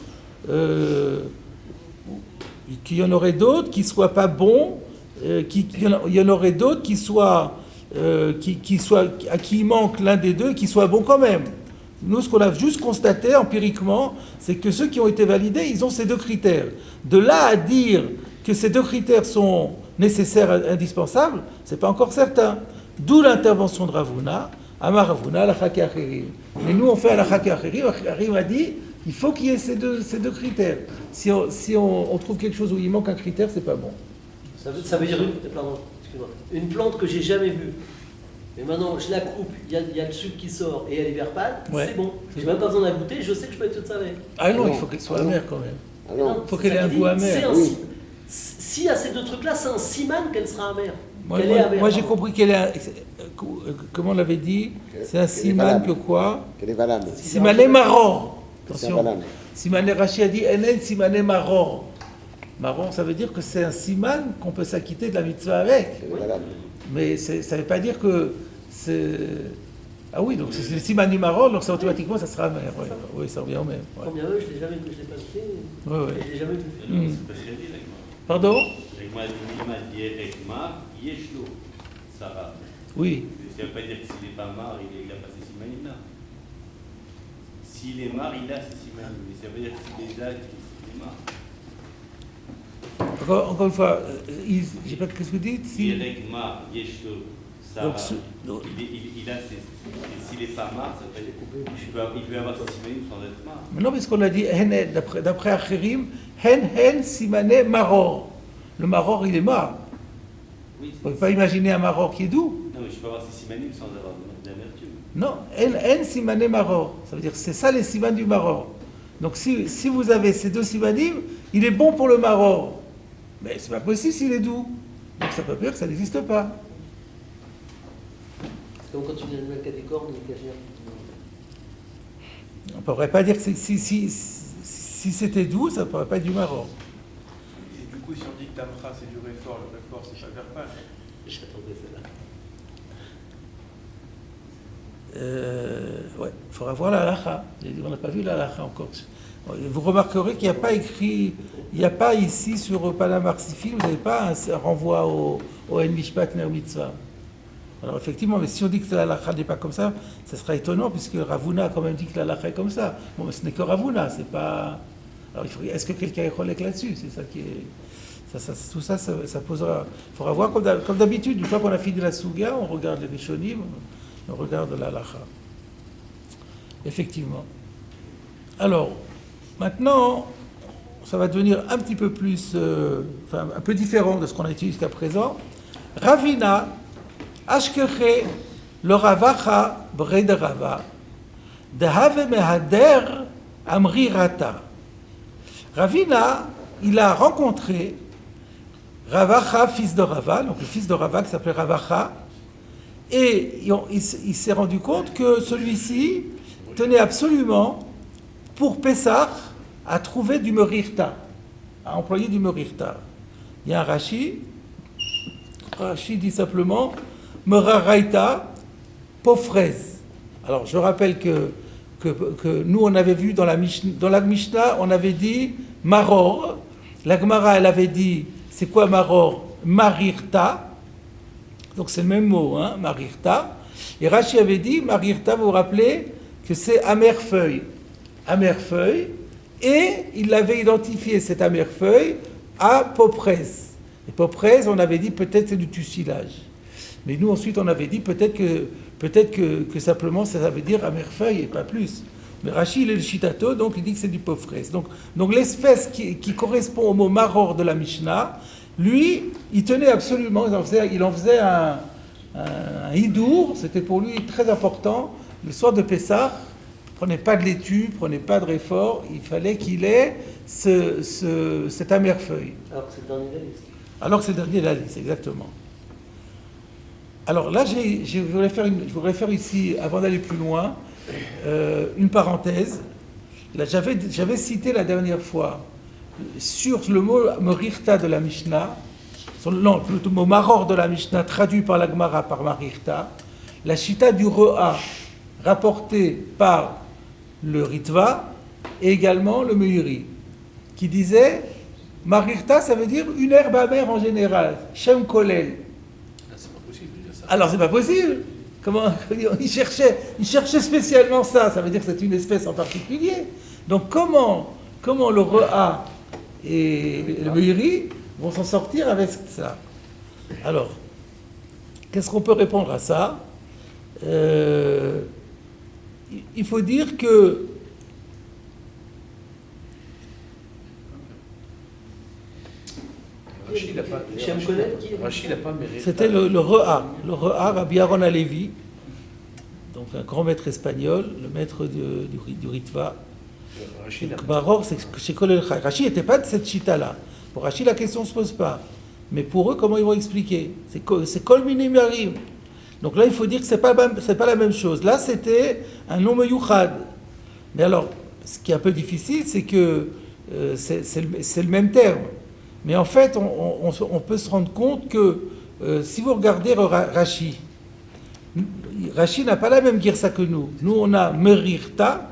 qui soient pas bons, qu'il y en aurait d'autres à qui il manque l'un des deux, qui soient bons quand même. Nous, ce qu'on a juste constaté empiriquement, c'est que ceux qui ont été validés, ils ont ces deux critères. De là à dire que ces deux critères sont nécessaires, indispensables, c'est pas encore certain. D'où l'intervention de Ravuna. Amar Ravuna, alakha ke'acherim. Mais nous, on fait alakha ke'acherim. Acherim a dit, il faut qu'il y ait ces deux critères. Si on trouve quelque chose où il manque un critère, c'est pas bon. Ça veut dire une plante que j'ai jamais vue. Mais maintenant, je la coupe, il y a le sucre qui sort et elle est vert pâle, ouais. C'est bon. J'ai même pas besoin de la goûter, je sais que je peux être tout ça avec. Ah non, il faut qu'elle soit amère quand même. Ah non, il faut qu'elle ait un goût amer. Oui. S'il y a ces deux trucs-là, c'est un siman qu'elle sera amère. Moi j'ai compris qu'elle est. Comment on l'avait dit? C'est un siman que quoi? Qu'elle est valable. Simané maror. Attention. Simané Rashi a dit Enen simané maror. Maror, ça veut dire que c'est un siman qu'on peut s'acquitter de la mitzvah avec. Oui. Mais ça ne veut pas dire que c'est. Ah oui, donc c'est le siman du maror, donc ça, automatiquement ça sera amer. Ouais. Oui, ça revient au même. Ouais. Combien eux, je l'ai pas goûté. Oui. Je l'ai jamais vu. Pardon? Oui. Ça ne veut pas dire que s'il n'est pas marre, il n'a pas ces simanim-là. S'il est marre, il a ces simanim. Mais ça veut dire que s'il les a, il est marre. Encore une fois, je ne sais pas ce que vous dites. Donc, il a ses. S'il n'est pas marre, ça veut dire qu'il peut avoir ses simanim sans être marre. Mais non, parce qu'on a dit, d'après Acherim, hen simane maror. Le maror, il est marre. Oui, on ne peut pas imaginer un maror qui est doux. Non, mais je peux avoir ces simanim sans avoir d'amertume. Non, en simane maror. Ça veut dire que c'est ça les simanes du maror. Donc si vous avez ces deux simanim, il est bon pour le maror. Mais c'est pas possible s'il est doux. Donc ça peut dire que ça n'existe pas. C'est comme quand tu viens de mettre des cornes, il cachère. On ne pourrait pas dire que si c'était doux, ça ne pourrait pas être du maror. Et du coup, si on dit que Tamra c'est du réfort, le réfort c'est pas vert pâle. J'attendais celle-là. Ouais, il faudra voir la halakha. On n'a pas vu la halakha encore. Vous remarquerez qu'il n'y a pas écrit, il n'y a pas ici sur Panav Marsifin, vous n'avez pas un renvoi au En Mishpat Ner Mitzvah. Alors effectivement, mais si on dit que la halakha n'est pas comme ça sera étonnant, puisque Ravuna a quand même dit que la halakha est comme ça. Bon, mais ce n'est que Ravuna, c'est pas. Alors est-ce que quelqu'un est collègue là-dessus? C'est ça qui est. Tout ça posera. Il faudra voir comme d'habitude, une fois qu'on a fini la Souga, on regarde les Rishonim, on regarde la halakha. Effectivement. Alors, maintenant, ça va devenir un petit peu plus, un peu différent de ce qu'on a étudié jusqu'à présent. Ravina, Ashkeche, le Ravacha, Bred Rava, Dehave Mehader, Amri Rata. Ravina, il a rencontré Ravacha, fils de Rava, donc le fils de Rava qui s'appelait Ravacha, et il s'est rendu compte que celui-ci tenait absolument, pour Pessah, à trouver du merirta, à employer du merirta. Il y a un Rashi dit simplement Meraraita, Pofrez. Alors, je rappelle que nous, on avait vu dans la Mishnah, on avait dit Maror. La Gemara, elle avait dit, c'est quoi Maror? Marirta. Donc, c'est le même mot, hein, Marirta. Et Rashi avait dit, Marirta, vous vous rappelez, que c'est amerfeuille. Amerfeuille. Et il avait identifié cette amerfeuille à Poprez. Et Poprez, on avait dit peut-être c'est du tussilage. Mais nous ensuite on avait dit peut-être que simplement ça veut dire amerfeuille et pas plus. Mais Rashi il est le chitato, donc il dit que c'est du Poprez. Donc l'espèce qui correspond au mot maror de la Mishnah, lui, il tenait absolument, il en faisait un hidour, c'était pour lui très important. Le soir de Pessah, prenez pas de laitue, prenez pas de réfort, il fallait qu'il ait cette amerfeuille. Alors que c'est le dernier de la liste. Alors que c'est le dernier de la liste, exactement. Alors là, je voudrais faire ici, avant d'aller plus loin, une parenthèse. Là, j'avais cité la dernière fois sur le mot Merirta de la Mishnah, non, le mot Maror de la Mishnah, traduit par la Gemara par Marirta, la chita du Ro'a, rapportée par le Ritva et également le Meiri, qui disait Marirta, ça veut dire une herbe amère en général, Shem Kolel. Ah, c'est pas possible de dire ça. Alors c'est pas possible. Comment il cherchait spécialement ça. Ça veut dire que c'est une espèce en particulier. Donc comment le Ro'a et le Meiri vont s'en sortir avec ça? Alors, qu'est-ce qu'on peut répondre à ça? Il faut dire que Rachid n'a pas mérité. c'était le Ro'a, Rabbi Aaron Halevi, donc un grand maître espagnol, le maître du Ritva. Maror, c'est chez Kolel Chai. Rachid n'était pas de cette chita-là. Pour Rachid, la question ne se pose pas. Mais pour eux, comment ils vont expliquer? C'est Kol Minim Yarim. Donc là, il faut dire que c'est pas la même chose. Là, c'était un nom meyuchad. Mais alors, ce qui est un peu difficile, c'est que c'est le même terme. Mais en fait, on peut se rendre compte que si vous regardez Rashi n'a pas la même girsa que nous. Nous, on a Merirta,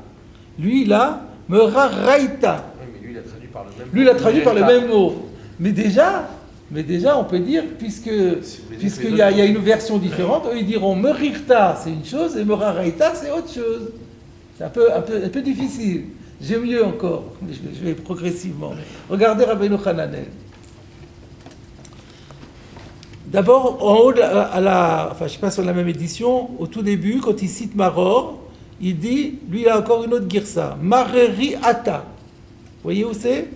lui, il a Meraraita. Oui, mais lui, il a traduit par le même mot. Lui, il a traduit par le même mot. Mais déjà, on peut dire, puisqu'il y a une version différente, eux, ils diront Merirta, c'est une chose, et Meraraita, c'est autre chose. C'est un peu difficile. J'ai mieux encore, je vais progressivement. Regardez Rabbeinu Hananel. D'abord, en haut, je ne sais pas sur la même édition, au tout début, quand il cite Maror, il dit, lui, il a encore une autre girsa, Mareri Ata. Vous voyez où c'est?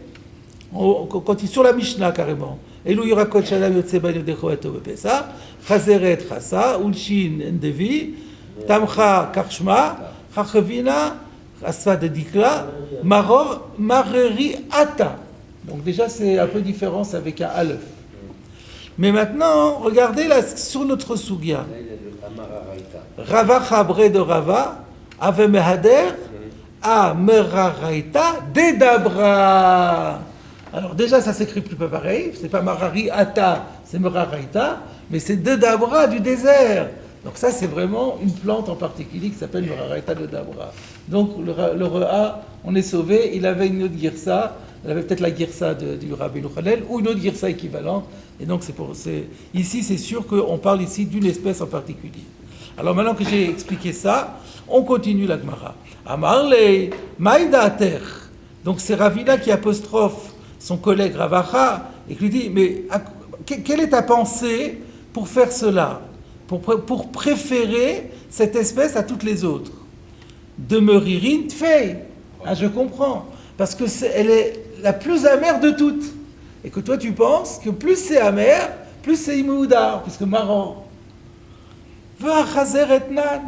Quand il est sur la Mishnah, carrément. Elou Yirakot Shadam Yotzeba Yodecho Eto Bepesa, Chazeret Chasa, Ulshin Endevi, Tamcha Karshma, Chachavina, Asfa de Dikla, Maror, Mareri Ata. Donc déjà, c'est un peu différent, c'est avec un Aleph. Mais maintenant, regardez là, sur notre Sugya. Rava Chabre de Rava, Ave Mehader, A Meraraita, Dedabra. Alors déjà, ça s'écrit plus pas pareil. C'est pas Marari Ata, c'est Meraraita, mais c'est Dedabra du désert. Donc ça, c'est vraiment une plante en particulier qui s'appelle Meraraita Dedabra. Donc le Re'a, on est sauvé. Il avait une autre girsa. Il avait peut-être la girsa du Rabbeinu Hananel ou une autre girsa équivalente. Et donc ici, c'est sûr qu'on parle ici d'une espèce en particulier. Alors maintenant que j'ai expliqué ça, on continue la Gemara. Amarle Maïdater. Donc c'est Ravina qui apostrophe son collègue Ravacha et qui lui dit, mais quelle est ta pensée pour faire cela, pour préférer cette espèce à toutes les autres? De Meririn Tfei. Ah, je comprends. Parce que elle est la plus amère de toutes. Et que toi tu penses que plus c'est amer, plus c'est Imoudar, puisque marrant. Va Chazeret Nan.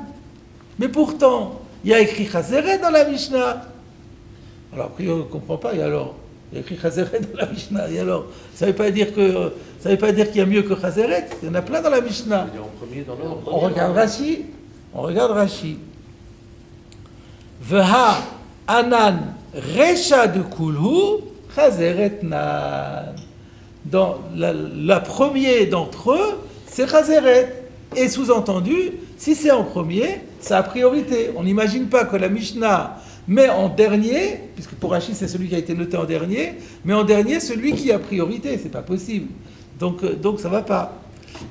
Mais pourtant, il y a écrit Chazeret dans la Mishnah. Alors après, on ne comprend pas, et alors? Il y a écrit Chazeret dans la Mishnah, et alors? Ça ne veut pas dire qu'il y a mieux que Chazeret, il y en a plein dans la Mishnah. Il est en premier dans l'ordre. On regarde Rashi. Veha Anan Recha de Kulhu Chazeret Nan. Dans la première d'entre eux, c'est Chazeret. Et sous-entendu, si c'est en premier, ça a priorité. On n'imagine pas que la Mishnah met en dernier, puisque pour Rashi c'est celui qui a été noté en dernier, mais en dernier celui qui a priorité, c'est pas possible. Donc ça va pas.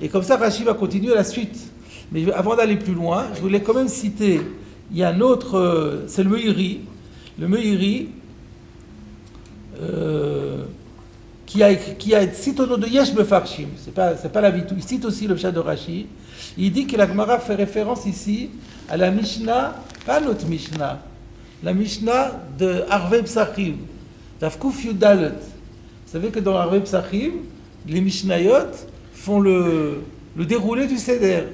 Et comme ça, Rashi va continuer la suite. Mais avant d'aller plus loin, je voulais quand même citer, il y a un autre, c'est le Meiri. Le Meiri, qui a cité au nom de Yesh Mefarshim, c'est pas la Vitou, il cite aussi le Pshat de Rashi. Il dit que la Gemara fait référence ici à la Mishnah, pas notre Mishnah, la Mishnah de Arvei Psachim, d'Avkuf Yudalet. Vous savez que dans Arvei Psachim, les Mishnayot font le déroulé du Seder,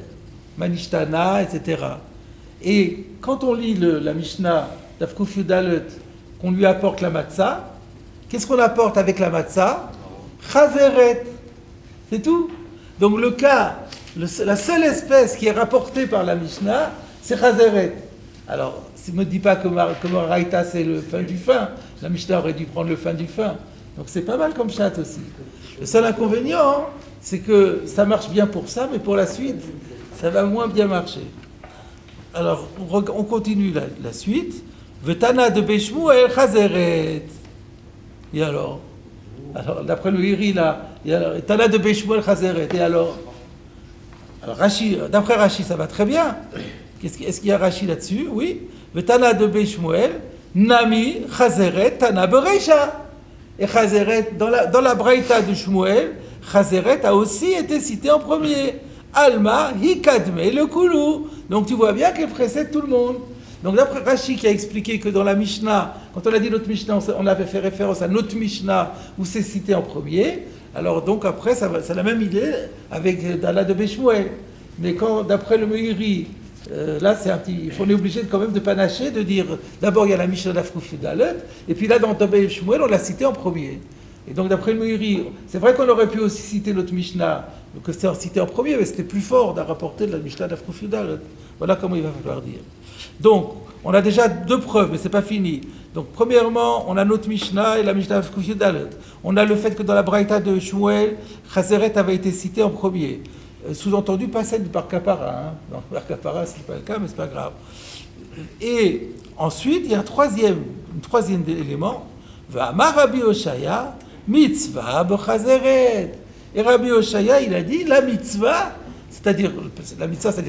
Manishtana, etc. Et quand on lit la Mishnah d'Avkuf Yudalet, qu'on lui apporte la matzah, qu'est-ce qu'on apporte avec la matzah? Chazeret. C'est tout. Donc le cas, la seule espèce qui est rapportée par la Mishnah, c'est Chazeret. Alors, ne me dis pas que Raïta c'est le fin du fin. La Mishnah aurait dû prendre le fin du fin. Donc c'est pas mal comme chat aussi. Le seul inconvénient, c'est que ça marche bien pour ça, mais pour la suite, ça va moins bien marcher. Alors, on continue la suite. Vetana de Beshmuel Chazeret. Et alors, d'après le Hiri, là, Tana de Beshmuel Chazeret. Et alors Rashi, d'après Rashi, ça va très bien. Est-ce qu'il y a Rashi là-dessus? Oui. Vetana de Beshmuel, Nami Chazeret, Tana Bereisha. Et Chazeret, dans la Braïta de Shmuel, Chazeret a aussi été cité en premier. Alma, Hikadme, le Koulou. Donc tu vois bien qu'elle précède tout le monde. Donc d'après Rashi qui a expliqué que dans la Mishnah, quand on a dit notre Mishnah, on avait fait référence à notre Mishnah où c'est cité en premier. Alors donc après, c'est la même idée avec Dala de Beshmuel. Mais quand d'après le Meiri, là c'est un petit, on est obligé quand même de panacher, de dire d'abord il y a la Mishnah d'Avkuf Yudalet, et puis là dans Dabei Shmuel on l'a cité en premier. Et donc d'après le Meiri, c'est vrai qu'on aurait pu aussi citer notre Mishnah, que c'était cité en premier, mais c'était plus fort d'en rapporter de la Mishnah d'Avkuf Yudalet. Voilà comment il va falloir dire. Donc, on a déjà deux preuves, mais ce n'est pas fini. Donc, premièrement, on a notre Mishnah et la Mishnah d'Avkuf Yudalet. On a le fait que dans la Braïta de Shmuel, Chazeret avait été cité en premier. Sous-entendu, pas celle du Bar Kapara. Hein. Non, Bar Kapara, ce n'est pas le cas, mais ce n'est pas grave. Et ensuite, il y a un troisième élément. V'amar Rabbi Oshaya, mitzvah b'chazeret. Et Rabbi Oshaya, il a dit, la mitzvah, c'est-à-dire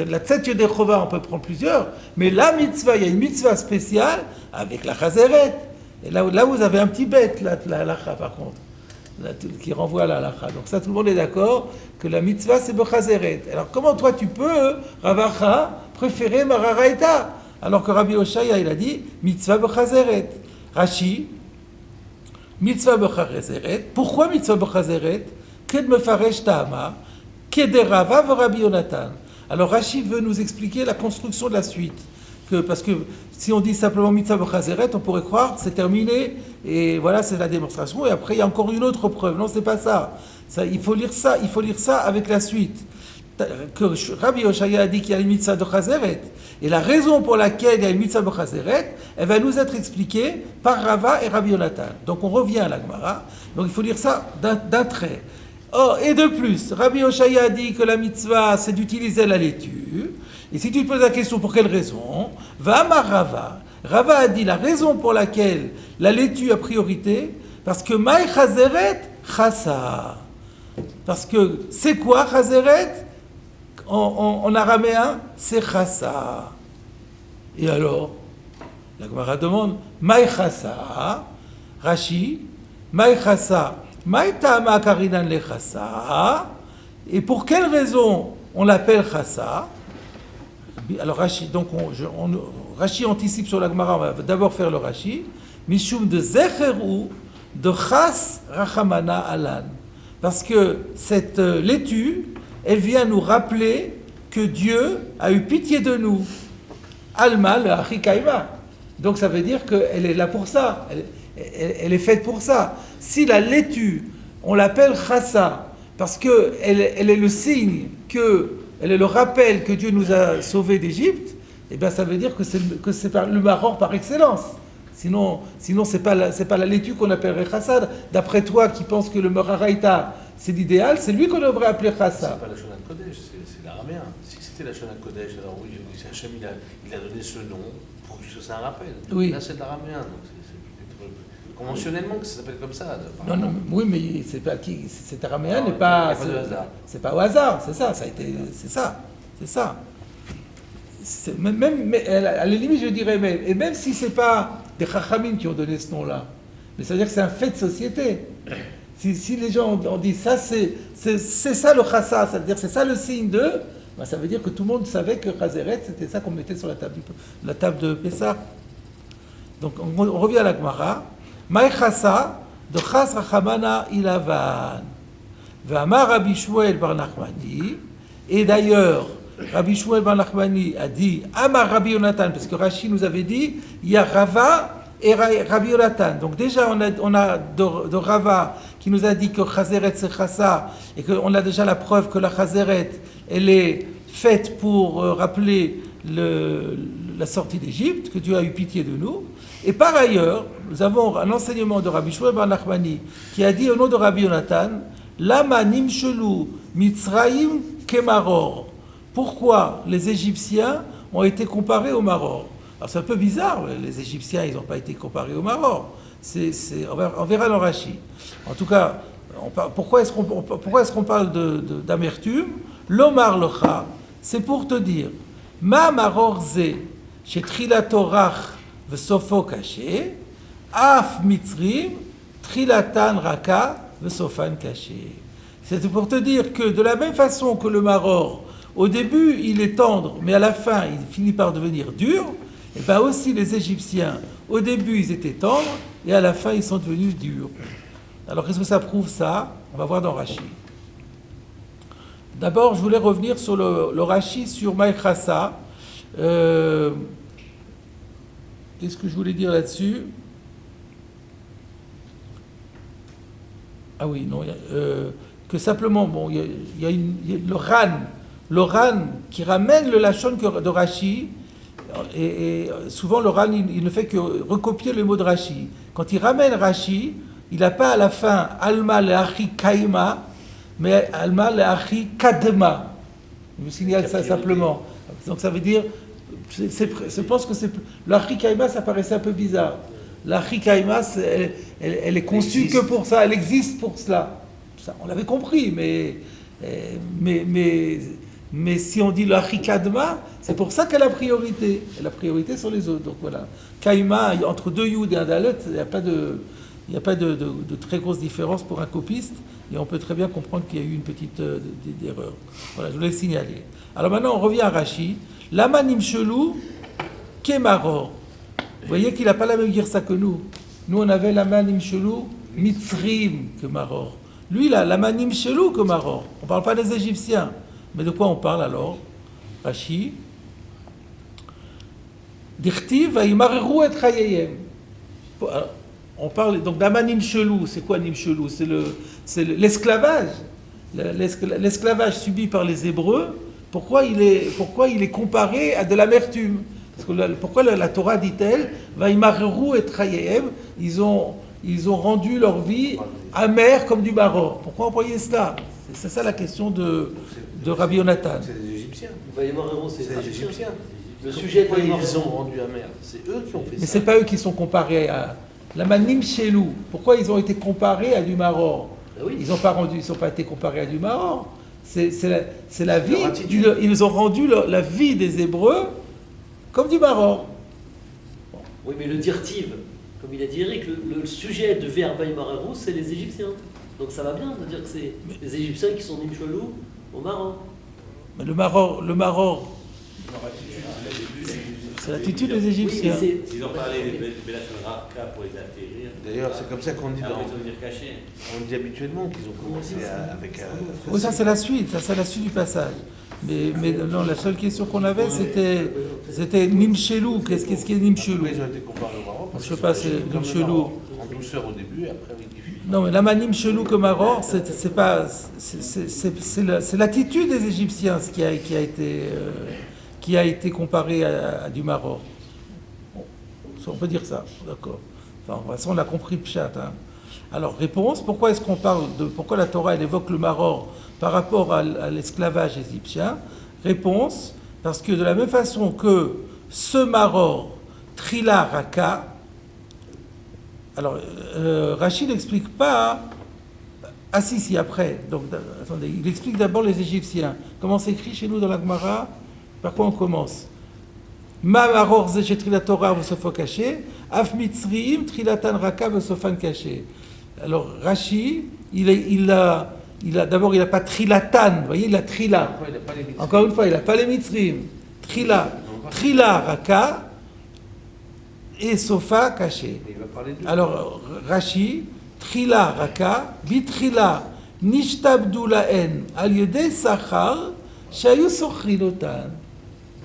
la Tset Yodei Chova, on peut prendre plusieurs, mais la mitzvah, il y a une mitzvah spéciale avec la Chazeret. Et là vous avez un petit bête, la halacha par contre, qui renvoie à la halacha. Donc ça, tout le monde est d'accord que la mitzvah, c'est b'chazeret. Alors comment toi tu peux, Ravacha, préférer Mararaita, alors que Rabbi Oshaya, il a dit mitzvah b'chazeret. Rashi, mitzvah b'chazeret. Pourquoi mitzvah b'chazeret? Ked mefaresh ta'ama. Kederava Rabbi Yonatan. Alors Rashi veut nous expliquer la construction de la suite. Parce que si on dit simplement mitzvah b'chazeret, on pourrait croire que c'est terminé et voilà, c'est la démonstration. Et après, il y a encore une autre preuve. Non, c'est pas ça. Il faut lire ça avec la suite. Que Rabbi Oshaya a dit qu'il y a une mitzvah de chazeret. Et la raison pour laquelle il y a une mitzvah b'chazeret, elle va nous être expliquée par Rava et Rabbi Yonatan. Donc on revient à la Gemara. Donc il faut lire ça d'un trait. Oh, et de plus, Rabbi Oshaya a dit que la mitzvah, c'est d'utiliser la laitue. Et si tu te poses la question pour quelle raison, va à Rava. Rava a dit la raison pour laquelle la laitue a priorité, parce que Maï Chazeret, Chassa. Parce que c'est quoi Chazeret en araméen, c'est Chassa. Et alors, la Gemara demande, Maï Chassa, Rashi, Maï Chassa. Maïtama karinan le chassa. Et pour quelle raison on l'appelle chassa? Alors Rashi, donc Rashi anticipe sur la Gemara, on va d'abord faire le Rashi. Mishum de zecheru de chas rachamana alan. Parce que cette laitue, elle vient nous rappeler que Dieu a eu pitié de nous. Alma le achikaima. Donc ça veut dire qu'elle est là pour ça. Elle est faite pour ça. Si la laitue, on l'appelle chassa, parce qu'elle est le signe, elle est le rappel que Dieu nous a sauvés d'Égypte, eh bien ça veut dire que c'est le maror par excellence. Sinon c'est pas la laitue qu'on appellerait chassa. D'après toi qui penses que le mararaïta c'est l'idéal, c'est lui qu'on devrait appeler chassa. C'est pas la Shonat Kodesh, c'est c'est l'araméen. Si c'était la Shana Kodesh, alors oui, je dis, Hachem, il a donné ce nom pour que c'est un rappel. Oui. Là, c'est de l'araméen, donc c'est peut-être conventionnellement que ça s'appelle comme ça. Non, non, oui, mais c'est pas qui, cet araméen Non, n'est pas, il y a pas de hasard. c'est pas au hasard, c'est ça, ça a été, c'est ça. Même, mais à la limite, je dirais même, et même si c'est pas des chachamim qui ont donné ce nom-là, mais ça veut dire que c'est un fait de société. Si les gens ont dit ça, c'est ça le chassa, ça veut dire c'est ça le signe de, ben ça veut dire que tout le monde savait que chazeret, c'était ça qu'on mettait sur la table de Pessah. Donc on revient à la Gemara. Maï chassa de chas rachamana ilavan. V'amar Rabbi Shmuel bar Nachmani. Et d'ailleurs, Rabbi Shmuel bar Nachmani a dit Amar Rabbi Yonatan, parce que Rashi nous avait dit il y a Rava et Rabbi Yonatan. Donc déjà on a de Rava qui nous a dit que Chazeret c'est Chassa, et qu'on a déjà la preuve que la Chazeret elle est faite pour rappeler la sortie d'Égypte, que Dieu a eu pitié de nous. Et par ailleurs, nous avons un enseignement de Rabbi Shmuel bar Nachmani qui a dit au nom de Rabbi Yonatan Lama nimshelu Mitzraim kemaror. Pourquoi les Égyptiens ont été comparés au maror? Alors c'est un peu bizarre, les Égyptiens ils n'ont pas été comparés au maror. On verra dans Rashi. En tout cas, pourquoi est-ce qu'on parle d'amertume? L'omar lecha, c'est pour te dire ma maror ze chez trilatorach v'sofo caché, af mitzrim trilatan raka v'sofan caché. C'est pour te dire que de la même façon que le maror, au début il est tendre, mais à la fin il finit par devenir dur, et bien aussi les Égyptiens, au début ils étaient tendres, et à la fin ils sont devenus durs. Alors qu'est-ce que ça prouve ça? On va voir dans Rashi. D'abord je voulais revenir sur le Rashi sur Maïchassa. Qu'est-ce que je voulais dire là-dessus? Ah oui, non, que simplement, bon, il y a le Ran qui ramène le Lachon de Rashi, et souvent le Ran il ne fait que recopier le mot de Rashi. Quand il ramène Rashi, il n'a pas à la fin Alma le'achi kaima, mais Alma le'achi kadma. Je vous signale ça simplement. Donc ça veut dire, je pense que l'Achi kaima ça paraissait un peu bizarre. L'Achi kaima elle est conçue que pour ça, elle existe pour cela. Ça, on l'avait compris, mais si on dit l'Achi kadma, c'est pour ça qu'elle a priorité. Elle a priorité sur les autres. Donc voilà. Kaima, entre deux Yud et un Dalet, il n'y a pas de très grosse différence pour un copiste, et on peut très bien comprendre qu'il y a eu une petite erreur. Voilà, je voulais le signaler. Alors maintenant, on revient à Rashi. Lama nimshelu kemaror. Vous voyez qu'il n'a pas la même girsa que nous. Nous, on avait lama nimshelu mitzrim kemaror. Lui, il a lama nimshelu kemaror. On ne parle pas des Égyptiens. Mais de quoi on parle alors? Rashi. Dichtiv vayimareru et chayeyem. On parle donc d'Ama Nimshelu. C'est quoi Nimshelu? C'est l'esclavage. L'esclavage subi par les Hébreux. Pourquoi il est comparé à de l'amertume? Parce que pourquoi la Torah dit-elle Vaïmareru et Trayehem, ils ont rendu leur vie amère comme du maror. Pourquoi employer cela? C'est ça la question de Rabbi Yonatan. C'est les Égyptiens. Vaïmareru, c'est C'est les Égyptiens. Le sujet de Pourquoi ils Vaïmareru. ont rendu amer? C'est eux qui ont fait Mais ça. c'est pas eux qui sont comparés à la Manim Shelou. Pourquoi ils ont été comparés à du maror? Ben oui. Ils n'ont pas été comparés à du maror. C'est la vie. leur attitude. Ils ont rendu la vie des Hébreux comme du maror. Oui, mais le dirtiv, comme il a dit Eric, le sujet de vers Vaïmareru, c'est les Égyptiens. Donc ça va bien de dire que c'est les Égyptiens qui sont nimchelou au Maroc. Mais le maror, Leur attitude, c'est l'attitude des Oui, Égyptiens. mais c'est... Ils ont parlé de Bélation Raka pour les atterrir. D'ailleurs, c'est comme ça qu'on dit, Après, ils ont dire caché. on dit habituellement qu'ils ont commencé avec Oui, ça c'est la suite. Ça c'est la suite du passage. Mais non, la seule question qu'on avait, c'était Nimchelou. Qu'est-ce qui est Nimchelou? Après, ils ont été comparés au Maroc. Je sais pas, c'est comme Nimchelou. le Maroc, en douceur au début, et après avec difficulté. Non, mais la manim chelou que maror, c'est l'attitude des Égyptiens qui a été comparé à du maror. Bon, on peut dire ça, d'accord. Enfin, de toute façon, on a compris le pshat. Hein. Alors, réponse, pourquoi est-ce qu'on parle pourquoi la Torah elle évoque le maror par rapport à l'esclavage égyptien? Réponse, parce que de la même façon que ce maror, Trila Raka, alors Rachid n'explique pas. Ah si, après. Donc, attendez, il explique d'abord les Égyptiens. Comment c'est écrit chez nous dans la Gemara? Par quoi on commence? Ma maror zechet Trila Torah v'sofo caché, af mitzriim Trilatan Raka v'sofan caché. Alors Rachid, d'abord il n'a pas Trilatan, vous voyez, il a Trila. Encore une fois, il n'a pas les mitzriim. Trila Raka et Sofa caché. Alors Rashi, Trila Raka, Bitrila Nishtabdu Laen Al Yedei Sachar Shayu Sochrilotan.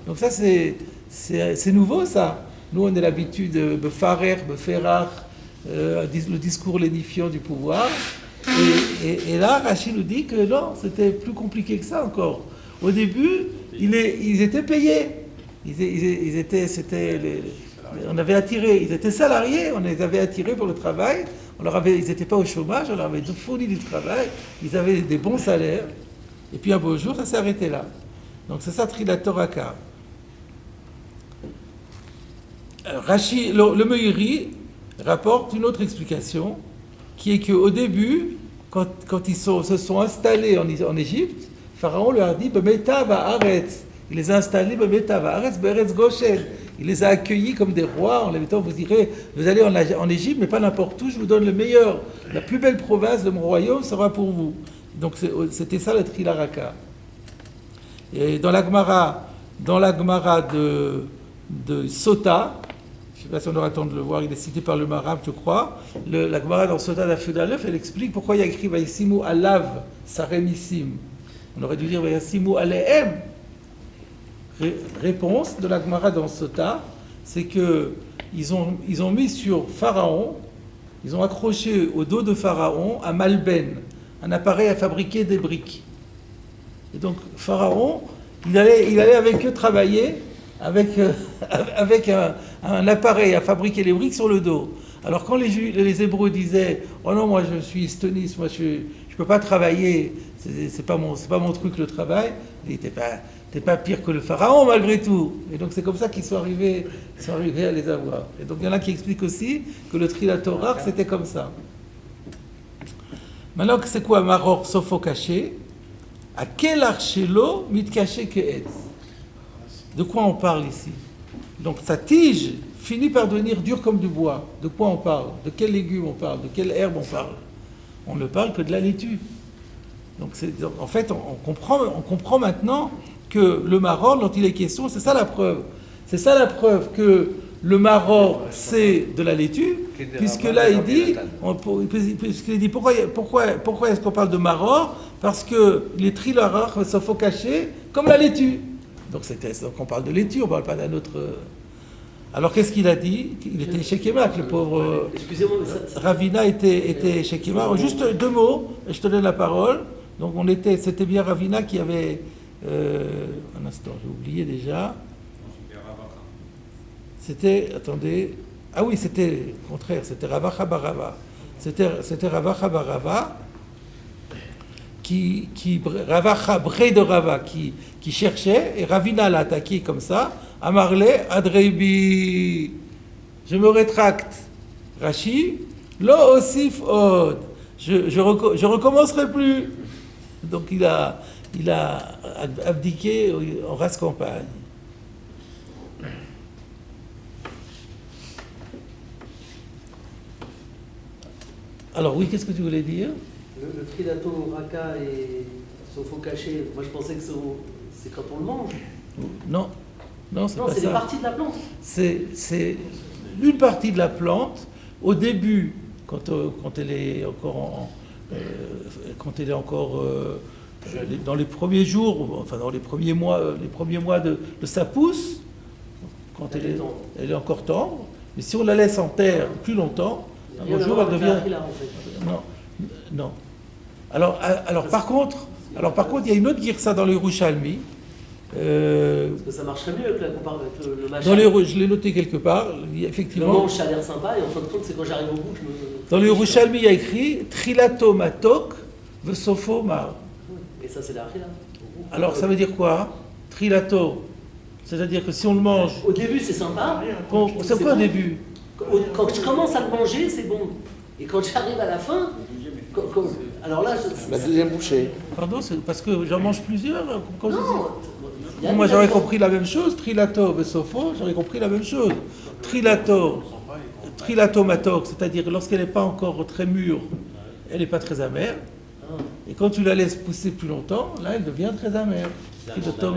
Donc ça c'est nouveau ça. Nous on a l'habitude de Farer, de Ferrar, le discours lénifiant du pouvoir. Et là Rashi nous dit que non, c'était plus compliqué que ça encore. Au début, ils étaient payés. On avait attiré, ils étaient salariés, on les avait attirés pour le travail, ils n'étaient pas au chômage, on leur avait fourni du travail, ils avaient des bons salaires, et puis un beau jour, ça s'est arrêté là. Donc c'est ça, Trila Toraka. Rashi, le Meiri rapporte une autre explication, qui est qu'au début, quand ils se sont installés en Égypte, Pharaon leur a dit, Bemeta va Aretz. Il les a installés, Bemeta va Aretz, Beretz Goshen. Il les a accueillis comme des rois en les mettant, vous direz, vous allez en Égypte, mais pas n'importe où, je vous donne le meilleur. La plus belle province de mon royaume sera pour vous. Donc c'était ça le Trila Raka. Et dans la Gemara de Sota, je ne sais pas si on aura le temps de le voir, il est cité par le Maram, je crois. La Gemara dans Sota d'Afud Aleph, elle explique pourquoi il y a écrit Vaïsimu Alav Saremissim. On aurait dû dire Vaïsimu Alehem. Réponse de la Gemara dans Sota, c'est que ils ont mis sur Pharaon, ils ont accroché au dos de Pharaon un malben, un appareil à fabriquer des briques. Et donc Pharaon, il allait avec eux travailler avec un appareil à fabriquer les briques sur le dos. Alors quand les Hébreux disaient « Oh non, moi je suis estoniste, moi je peux pas travailler, c'est pas mon truc le travail », t'es pas pire que le pharaon malgré tout. Et donc c'est comme ça qu'ils sont arrivés à les avoir. Et donc il y en a qui expliquent aussi que le Trila Torah c'était comme ça. Maintenant c'est quoi Maror Sofo caché? À quel archélo mit caché que est? De quoi on parle ici? Donc sa tige finit par devenir dure comme du bois. De quoi on parle? De quel légume on parle? De quelle herbe on parle? On ne parle que de la laitue. Donc en fait on comprend maintenant que le maror dont il est question, c'est ça la preuve. C'est ça la preuve que le maror c'est de la laitue, puisque là il dit, pourquoi est-ce qu'on parle de maror? Parce que les trilarach se font cacher comme la laitue. Donc on parle de laitue, on ne parle pas d'un autre. Alors qu'est-ce qu'il a dit? Il était chez Kemak, le pauvre. Excusez-moi, mais Ravina était chez Kemak. Juste 2 mots, et je te donne la parole. Donc c'était bien Ravina qui avait. Un instant, j'ai oublié déjà. C'était, attendez. Ah oui, c'était le contraire, c'était Ravacha Barava. C'était Ravacha Barava Ravacha Bré de Rava qui cherchait, et Ravina l'a attaqué comme ça. Amarle Adreibi. Je me rétracte. Rashi, Lo Osif Od. Je recommencerai plus. Donc il a abdiqué en race campagne. Alors oui, qu'est-ce que tu voulais dire? Le Trilato Raka et Sofo caché, moi je pensais que c'est quand on le mange. Non, c'est pas ça. C'est des parties de la plante. C'est une partie de la plante. Au début, quand elle est encore dans les premiers jours, enfin dans les premiers mois de sa pousse, quand elle est encore tendre. Mais si on la laisse en terre plus longtemps, un jour elle devient. Non. Alors par contre, il y a une autre girsa dans le Yerushalmi. Parce que ça marcherait mieux avec le machin. Je l'ai noté quelque part, effectivement. Le manche, ça a l'air sympa, et en fin de compte, c'est quand j'arrive au bout que je me. Dans le Yerushalmi, il y a écrit Trilato matok vesofo mar. Et ça, c'est la Achila. Alors ça veut dire quoi? Trilato. C'est-à-dire que si on le mange, Au début, c'est sympa. c'est quoi au début? Quand je commence à le manger, c'est bon. Et quand j'arrive à la fin, alors là, La deuxième bouchée. Pardon, c'est parce que j'en mange plusieurs. Quand je dis- il y a Moi une j'aurais raison. compris la même chose, trilato vesopho, j'aurais compris la même chose. Trilato matok, c'est-à-dire lorsqu'elle n'est pas encore très mûre, elle n'est pas très amère. Ah. Et quand tu la laisses pousser plus longtemps, là elle devient très amère. Trilato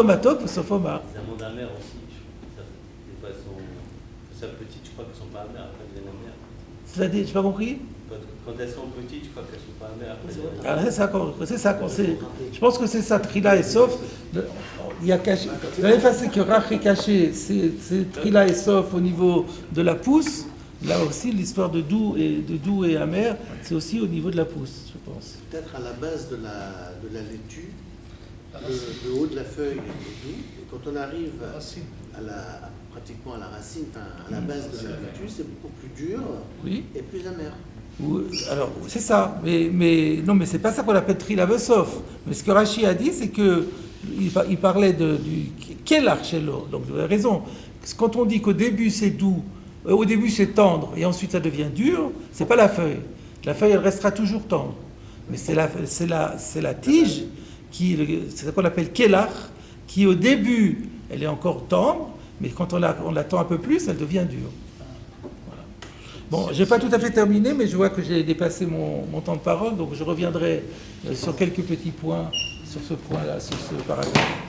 matok vesopho. Les amandes amères aussi. Des fois, elles sont petites, je crois qu'elles sont pas amères, après elles deviennent amères. C'est-à-dire, j'ai pas compris? Quand elles sont petites, je crois qu'elles sont pas amères, après elles C'est deviennent vrai. Ah, c'est ça qu'on sait. Je pense que c'est ça, Trila et Sof. Il y a caché. De la même façon que Rach est caché, c'est Trila et Sof au niveau de la pousse. Là aussi, l'histoire de doux et amer, c'est aussi au niveau de la pousse, je pense. Peut-être à la base de la laitue, le haut de la feuille est doux, et quand on arrive pratiquement à la racine, enfin à la base de la laitue, c'est beaucoup plus dur Oui. et plus amer. Alors, c'est ça. Mais non, mais c'est pas ça qu'on appelle Trila Vesof. Mais ce que Rashi a dit, c'est que il parlait du quel archello. Donc, vous avez raison. Quand on dit qu'au début c'est doux, au début c'est tendre, et ensuite ça devient dur, c'est pas la feuille. La feuille, elle restera toujours tendre. Mais c'est la tige, c'est ce qu'on appelle kelach, qui au début, elle est encore tendre, mais quand on l'attend un peu plus, elle devient dure. Voilà. Bon, je n'ai pas tout à fait terminé, mais je vois que j'ai dépassé mon temps de parole, donc je reviendrai sur quelques petits points, sur ce point-là, sur ce paragraphe.